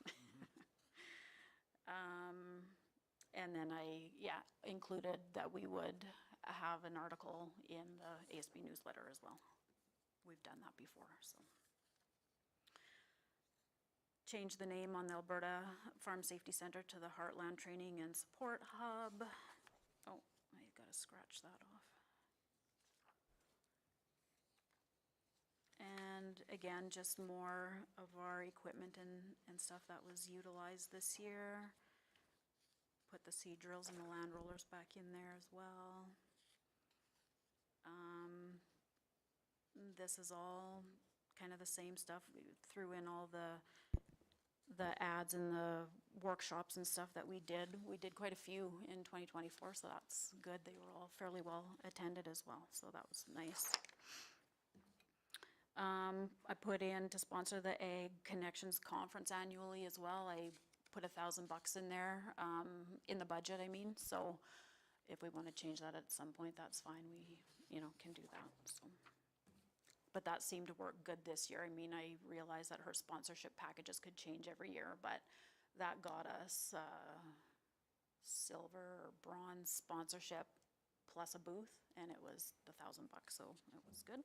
And then I, included that we would have an article in the ASB newsletter as well. We've done that before, so. Change the name on the Alberta Farm Safety Center to the Heartland Training and Support Hub. Oh, I gotta scratch that off. And again, just more of our equipment and stuff that was utilized this year. Put the seed drills and the land rollers back in there as well. This is all kind of the same stuff. We threw in all the ads and the workshops and stuff that we did. We did quite a few in 2024, so that's good. They were all fairly well attended as well, so that was nice. I put in to sponsor the Ag Connections Conference annually as well. I put $1,000 in there, in the budget, I mean, so if we want to change that at some point, that's fine. We, can do that, so. But that seemed to work good this year. I mean, I realized that her sponsorship packages could change every year, but that got us silver or bronze sponsorship plus a booth, and it was $1,000, so it was good.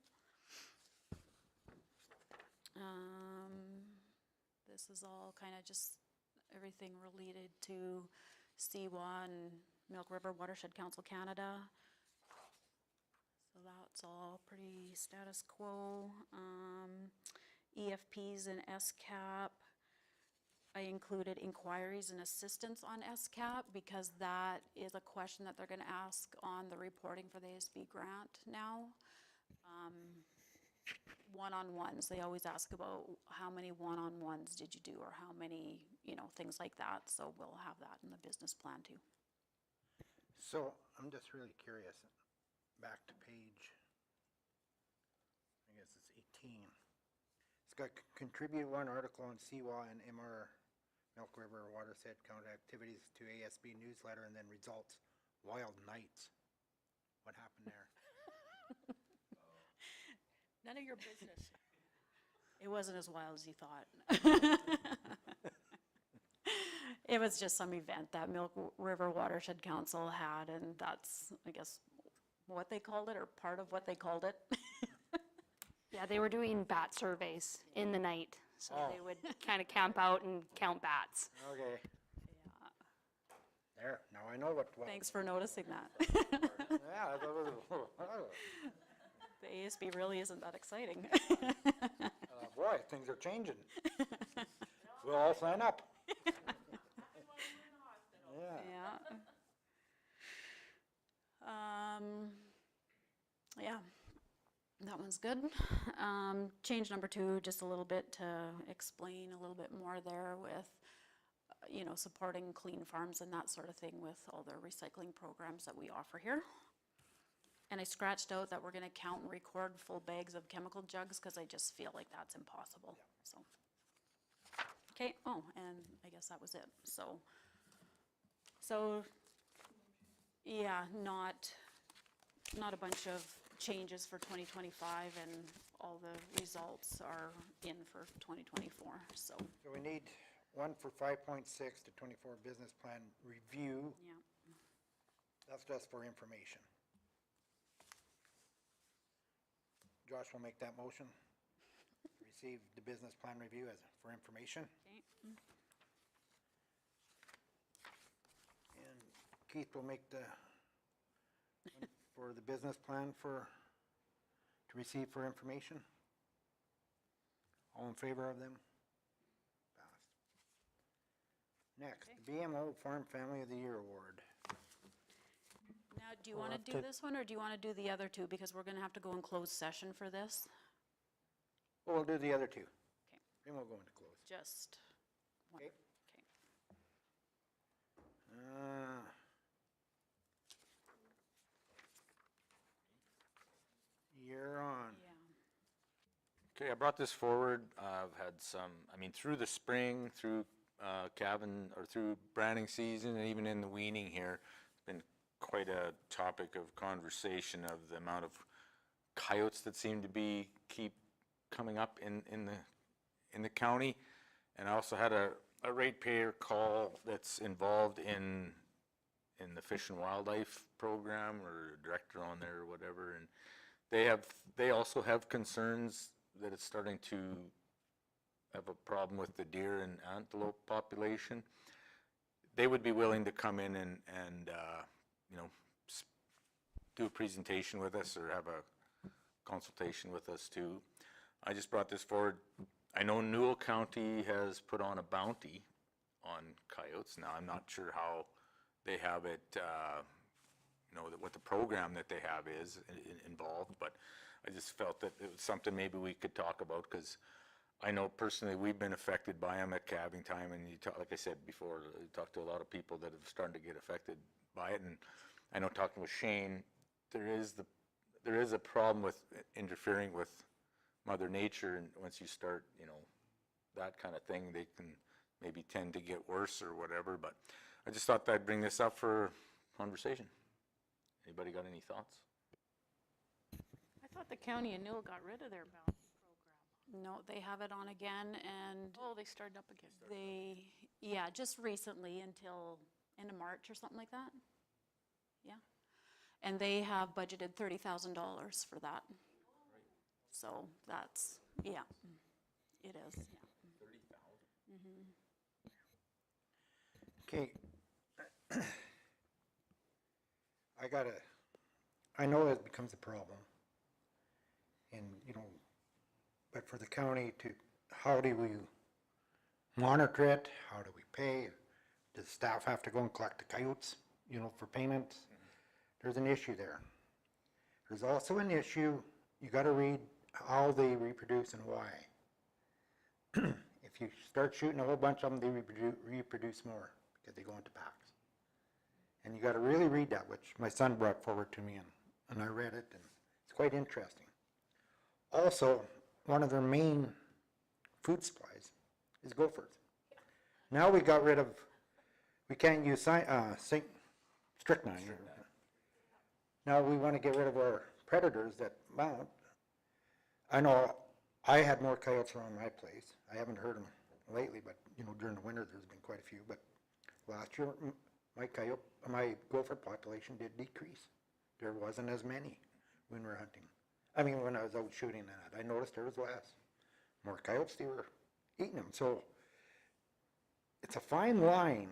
This is all kind of just everything related to CWA and Milk River Watershed Council Canada. So that's all pretty status quo. EFPs and SCAP. I included inquiries and assistance on SCAP because that is a question that they're going to ask on the reporting for the ASB grant now. One-on-ones, they always ask about how many one-on-ones did you do or how many, things like that. So we'll have that in the business plan too. So I'm just really curious, back to page, I guess it's 18. It's got contribute one article on CWA and MR Milk River Watershed County activities to ASB newsletter and then results, wild nights. What happened there? None of your business. It wasn't as wild as you thought. It was just some event that Milk River Watershed Council had, and that's, I guess, what they called it, or part of what they called it. Yeah, they were doing bat surveys in the night, so Oh. they would kind of camp out and count bats. Okay. There, now I know what. Thanks for noticing that. Yeah, I thought it was, The ASB really isn't that exciting. boy, things are changing. We'll all sign up. Yeah. Yeah. Yeah, that one's good. Change number 2, just a little bit to explain a little bit more there with, supporting clean farms and that sort of thing with all the recycling programs that we offer here. And I scratched out that we're gonna count and record full bags of chemical jugs because I just feel like that's impossible, so. Okay, oh, and I guess that was it, so, yeah, not a bunch of changes for 2025, and all the results are in for 2024, so, So we need one for 5.6 to 24 business plan review. yeah. That's just for information. Josh will make that motion. Receive the business plan review as for information. Okay. And Keith will make the one for the business plan to receive for information. All in favor of them? Passed. Next, the BMO Farm Family of the Year Award. Now, do you want to do this one, or do you want to do the other two, because we're going to have to go in closed session for this? Well, we'll do the other two. Okay. Then we'll go into close. Just one. Okay. Okay. You're on. Yeah. Okay, I brought this forward. I've had some, through the spring, through calving or through branding season and even in the weaning here, it's been quite a topic of conversation of the amount of coyotes that seem to keep coming up in the county. And I also had a ratepayer call that's involved in the Fish and Wildlife program, or director on there or whatever, and they also have concerns that it's starting to have a problem with the deer and antelope population. They would be willing to come in and you know, do a presentation with us or have a consultation with us too. I just brought this forward. I know Newell County has put on a bounty on coyotes. Now, I'm not sure how they have it, you know, what the program that they have is involved, but I just felt that it was something maybe we could talk about, because I know personally we've been affected by them at calving time, and you talk, like I said before, you talk to a lot of people that have started to get affected by it, and I know talking with Shane, there is a problem with interfering with Mother Nature, and once you start, you know, that kind of thing, they can maybe tend to get worse or whatever. But I just thought I'd bring this up for conversation. Anybody got any thoughts? I thought the county of Newell got rid of their bounty program. No, they have it on again, and Oh, they started up again. yeah, just recently until end of March or something like that. Yeah. And they have budgeted $30,000 for that. So that's, yeah, it is, yeah. 30,000? Okay. I know it becomes a problem. And, you know, but for the county how do we monitor it? How do we pay? Does staff have to go and collect the coyotes, you know, for payment? There's an issue there. There's also an issue, you gotta read how they reproduce and why. If you start shooting a whole bunch of them, they reproduce more because they go into packs. And you gotta really read that, which my son brought forward to me, and I read it, and it's quite interesting. Also, one of their main food supplies is gophers. Now we can't use strychnine. Now we want to get rid of our predators that mount. I know I had more coyotes around my place. I haven't heard them lately, but you know, during the winter there's been quite a few. But last year my gopher population did decrease. There wasn't as many when we were hunting. I mean, when I was out shooting that, I noticed there was less. More coyotes, they were eating them. So it's a fine line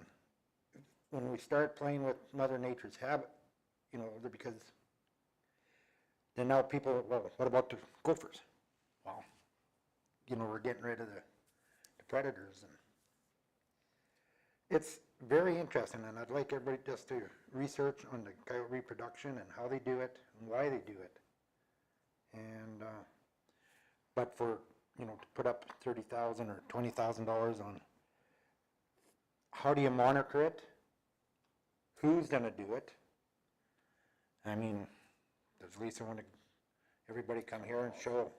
when we start playing with Mother Nature's habit, you know, because then now people, well, what about the gophers? Well, you know, we're getting rid of the predators, and it's very interesting, and I'd like everybody just to research on the coyote reproduction and how they do it and why they do it. And but for, you know, to put up $30,000 or $20,000 on, how do you monitor it? Who's gonna do it? I mean, does Lisa want everybody come here and show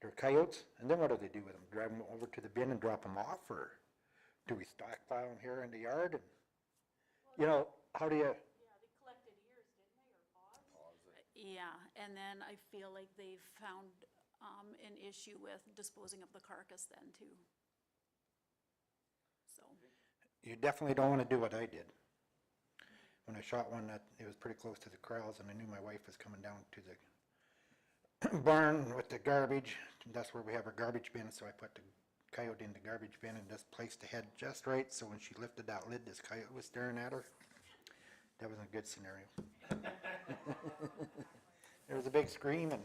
their coyotes? And then what do they do with them? Drive them over to the bin and drop them off, or do we stockpile them here in the yard? And, you know, how do you? They collected ears, didn't they, or paws? Yeah, and then I feel like they've found an issue with disposing of the carcass then too. So. You definitely don't want to do what I did. When I shot one, it was pretty close to the corrals, and I knew my wife was coming down to the barn with the garbage. That's where we have our garbage bin, so I put the coyote in the garbage bin and just placed the head just right, so when she lifted that lid, this coyote was staring at her. That wasn't a good scenario. There was a big scream, and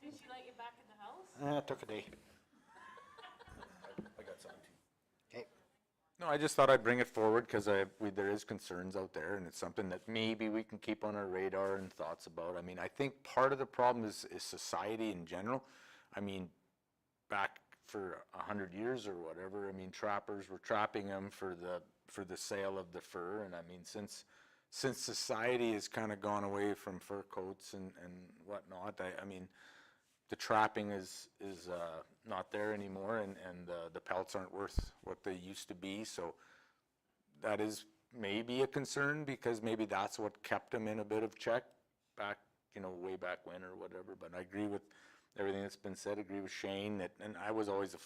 Did she let you back in the house? it took a day. I got something too. Okay. No, I just thought I'd bring it forward because there is concerns out there, and it's something that maybe we can keep on our radar and thoughts about. I mean, I think part of the problem is society in general. I mean, back for 100 years or whatever, I mean, trappers were trapping them for the sale of the fur, and I mean, since society has kind of gone away from fur coats and whatnot, I mean, the trapping is not there anymore, and the pelts aren't worth what they used to be, so that is maybe a concern, because maybe that's what kept them in a bit of check back, way back when or whatever. But I agree with everything that's been said, agree with Shane, and I was always a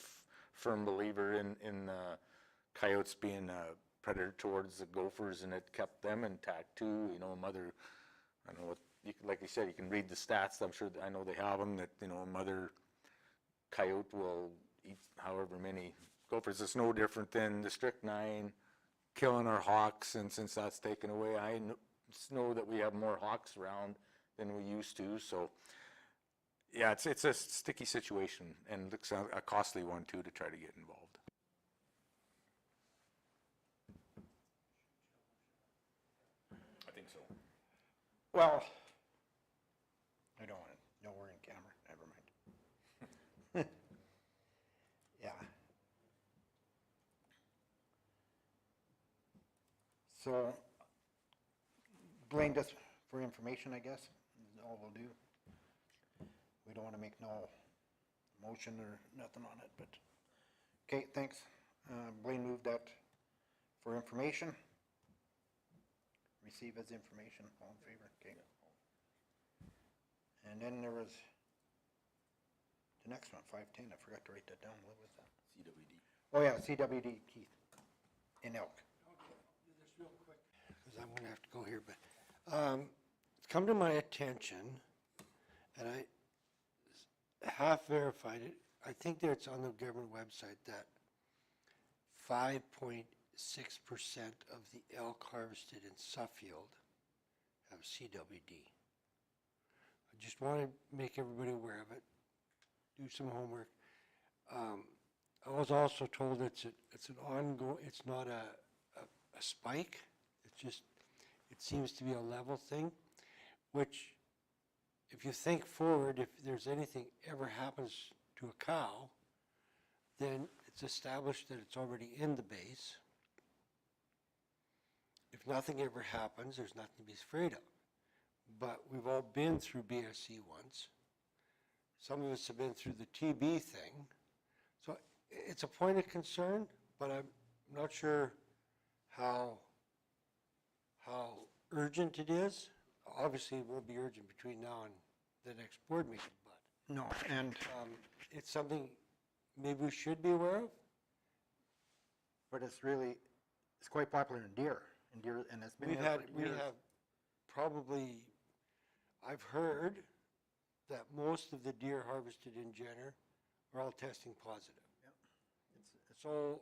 firm believer in coyotes being a predator towards the gophers, and it kept them intact too. Mother, I don't know what, like you said, you can read the stats, I'm sure, I know they have them, that, a mother coyote will eat however many gophers. It's no different than the strychnine killing our hawks, and since that's taken away, I know that we have more hawks around than we used to, so yeah, it's a sticky situation, and looks a costly one too, to try to get involved. I think so. Well, I don't want to, no, we're in camera, never mind. Yeah. So, Blaine, just for information, I guess, is all we'll do. We don't want to make no motion or nothing on it, but, okay, thanks. Blaine moved that for information. Receive as information, all in favor, okay. And then there was the next one, 510, I forgot to write that down, what was that? CWD. Oh yeah, CWD, Keith, in Elk. Just real quick, because I'm gonna have to go here, but, it's come to my attention, and I half verified it, I think that it's on the government website, that 5.6% of the elk harvested in Suffield have CWD. I just want to make everybody aware of it, do some homework. I was also told it's an ongoing, it's not a spike, it's just, it seems to be a level thing, which, if you think forward, if there's anything ever happens to a cow, then it's established that it's already in the base. If nothing ever happens, there's nothing to be afraid of. But we've all been through BSE once. Some of us have been through the TB thing. So it's a point of concern, but I'm not sure how urgent it is. Obviously, it won't be urgent between now and the next board meeting, but No, and, it's something maybe we should be aware of. but it's really, it's quite popular in deer, and it's been We there for years. have probably, I've heard that most of the deer harvested in Jenner are all testing positive. So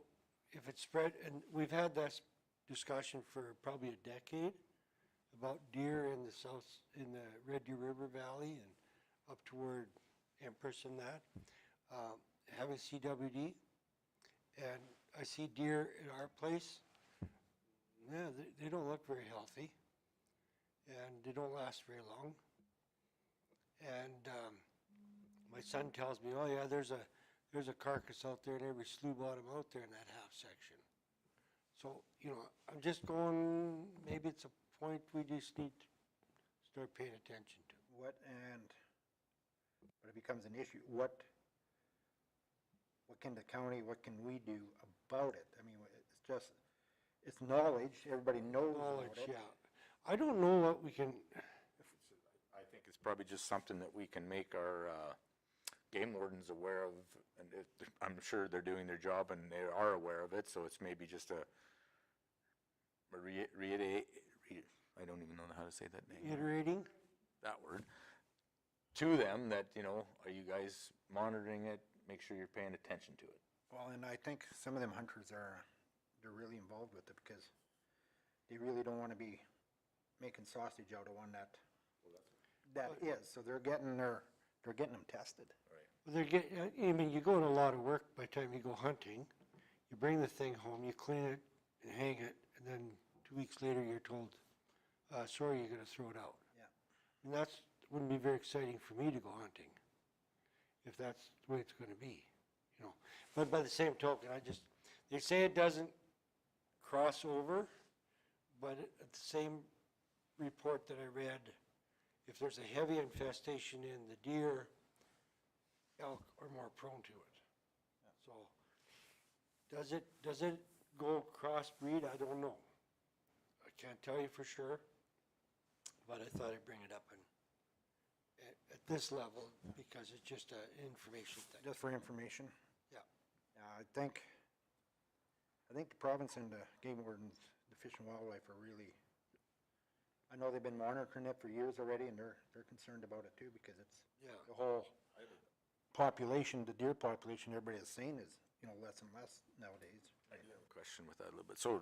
if it's spread, and we've had this discussion for probably a decade about deer in the south, in the Red Deer River Valley and up toward Empress and that, having CWD. And I see deer in our place, yeah, they don't look very healthy, and they don't last very long. And my son tells me, oh yeah, there's a carcass out there in every slough bottom out there in that half section. So, I'm just going, maybe it's a point we just need to start paying attention to. But it becomes an issue, what can the county, what can we do about it? I mean, it's just, it's knowledge, everybody knows about Knowledge, it. yeah. I don't know what we can, I think it's probably just something that we can make our game wardens aware of, and I'm sure they're doing their job and they are aware of it, so it's maybe just a I don't even know how to say that name. reiterating. That word, to them that, are you guys monitoring it? Make sure you're paying attention to it. Well, and I think some of them hunters they're really involved with it because they really don't want to be making sausage out of one that is. So they're getting them tested. I mean, you go in a lot of work by the time you go hunting. You bring the thing home, you clean it and hang it, and then 2 weeks later you're told, sorry, you're going to throw it out. Yeah. And that wouldn't be very exciting for me to go hunting if that's the way it's going to be, But by the same token, they say it doesn't cross over, but at the same report that I read, if there's a heavy infestation in the deer elk are more prone to it. So, does it go crossbreed? I don't know. I can't tell you for sure, but I thought I'd bring it up at this level because it's just an information thing. Just for information. Yeah. I think the province and the game wardens, the Fish and Wildlife are really, I know they've been monitoring it for years already, and they're concerned about it too, because it's Yeah. the whole population, the deer population, everybody is saying is, less and less nowadays. I do have a question with that a little bit. So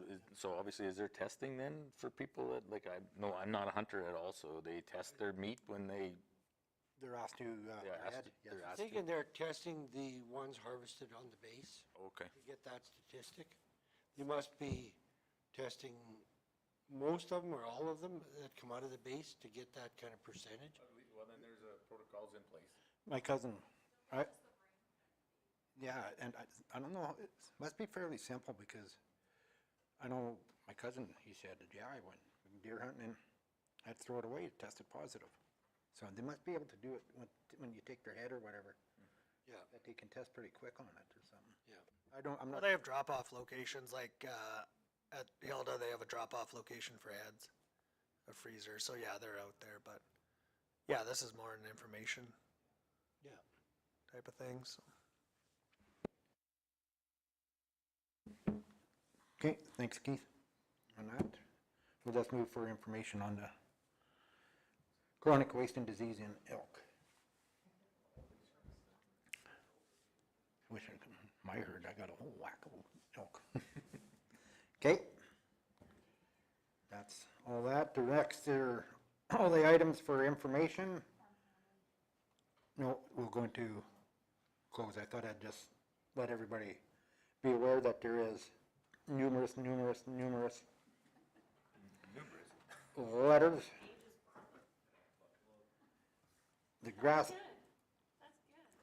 obviously, is there testing then for people that, like, no, I'm not a hunter at all, so they test their meat when they, They're asked to, they're add, asked, yes. they're I'm asked to? thinking they're testing the ones harvested on the base Okay. to get that statistic. You must be testing most of them or all of them that come out of the base to get that kind of percentage. Well, then there's protocols in place. My cousin, yeah, and I don't know, it must be fairly simple, because I know my cousin, he said, yeah, I went deer hunting and I'd throw it away, it tested positive. So they must be able to do it when you take their head or whatever, Yeah, that they can test pretty quick on it or something. yeah. I'm Well, not, they have drop-off locations, like, at Hilda, they have a drop-off location for heads, a freezer, so yeah, they're out there, but, yeah, this is more an information Yeah. type of thing, so. okay, thanks Keith on that. We'll just move for information on the chronic wasting disease in elk. Wish I could, my herd, I got a whole whack of elk. Okay. That's all that. The next are all the items for information. No, we're going to close. I thought I'd just let everybody be aware that there is numerous letters.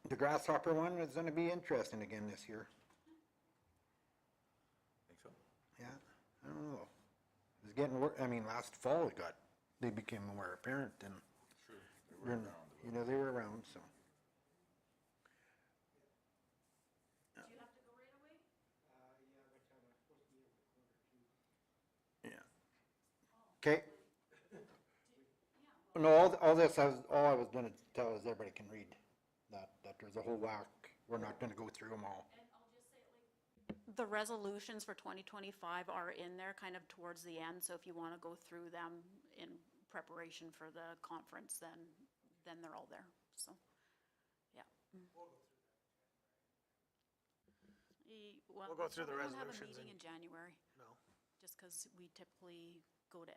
The grasshopper one is gonna be interesting again this year. Think so? Yeah, I don't know. It's getting last fall they became more apparent and, they were around, so. Do you have to go right away? Yeah. Okay. No, all I was gonna tell is everybody can read that there's a whole whack. We're not gonna go through them all. And I'll just say, the resolutions for 2025 are in there kind of towards the end, so if you want to go through them in preparation for the conference, then they're all there, so, yeah. We'll go through the We won't have a resolutions meeting in January, No, just because we typically go to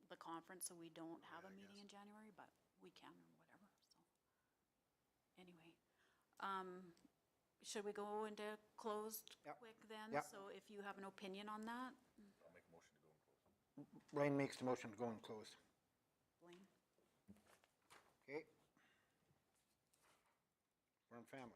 the conference, so we don't have a meeting in January, but we can or whatever, so. Anyway, should we go into closed Yep. quick then? Yep. So if you have an opinion on that, I'll make a motion to go in close. Blaine makes the motion to go and close. Blaine? Okay. We're on family.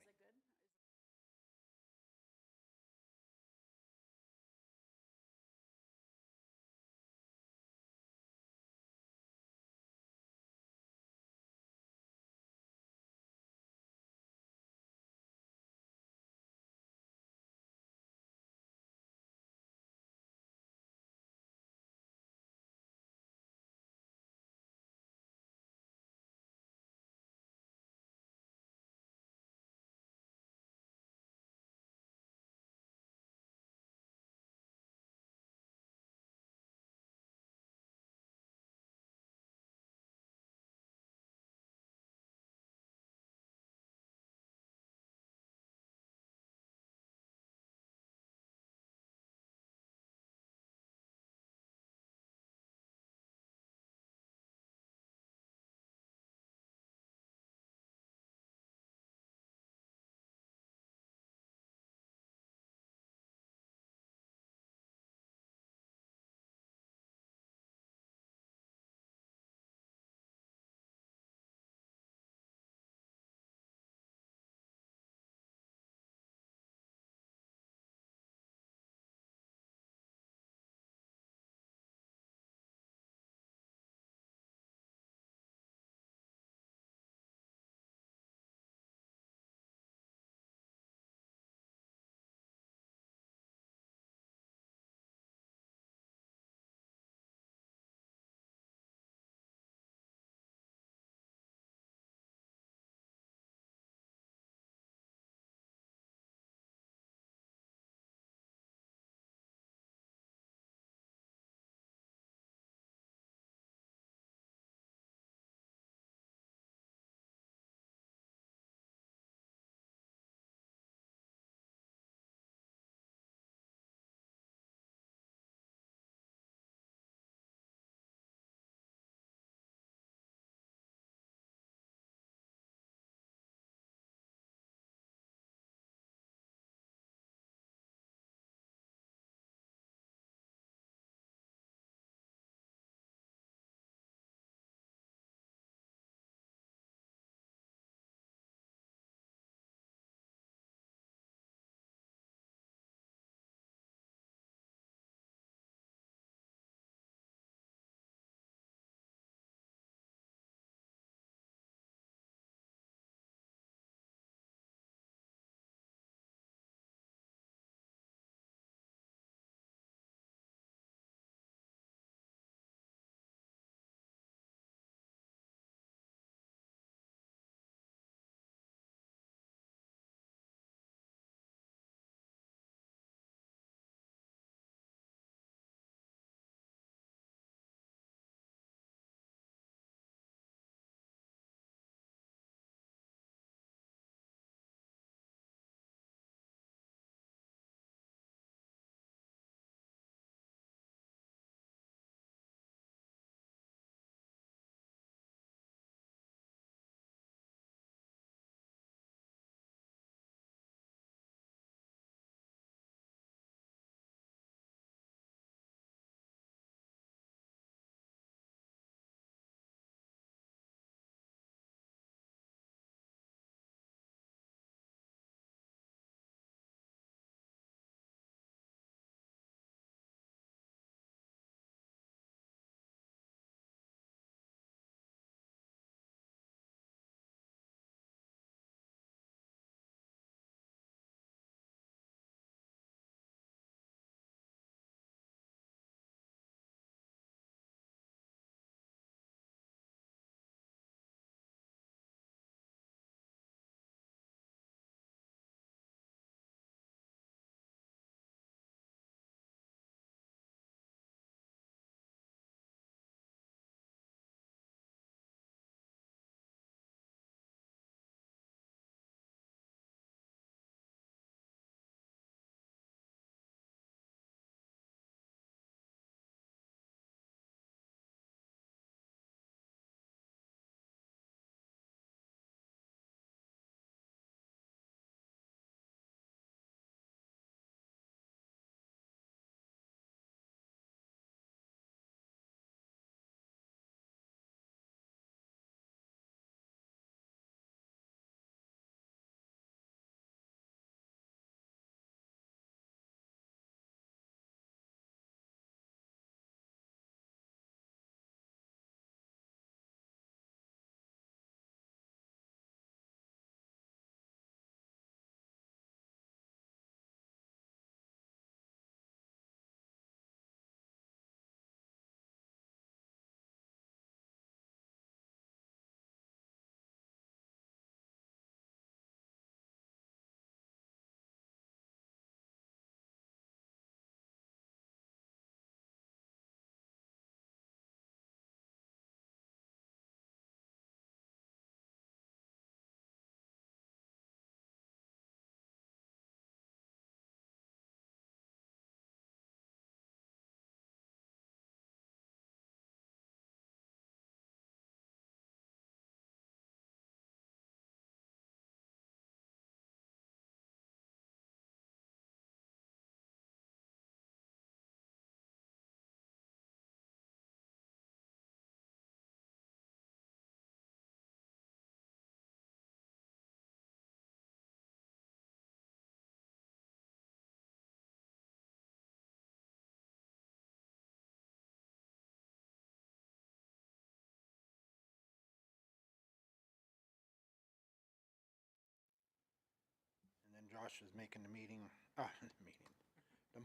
Josh is making the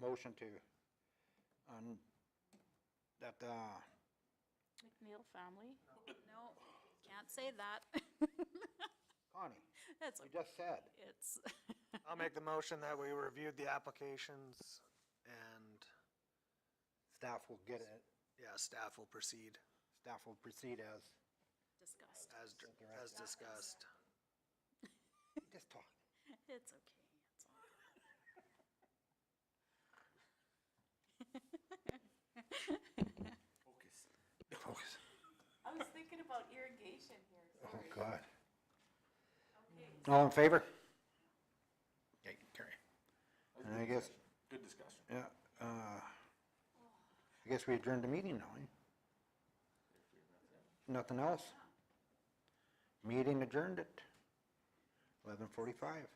motion to, that, McNeil family? No, can't say that. Connie, That's, you just said, it's, I'll make the motion that we reviewed the applications and, staff will get it, yeah, staff will proceed staff will proceed as, discussed. as discussed. just talk. It's okay, it's all Focus. I was thinking about irrigation here, Oh, sorry. God. Okay, All in favor? Okay, carry. That's And good I guess, discussion. Good discussion. yeah, I guess we adjourned the meeting now, eh? Nothing else? Meeting adjourned at 11:45.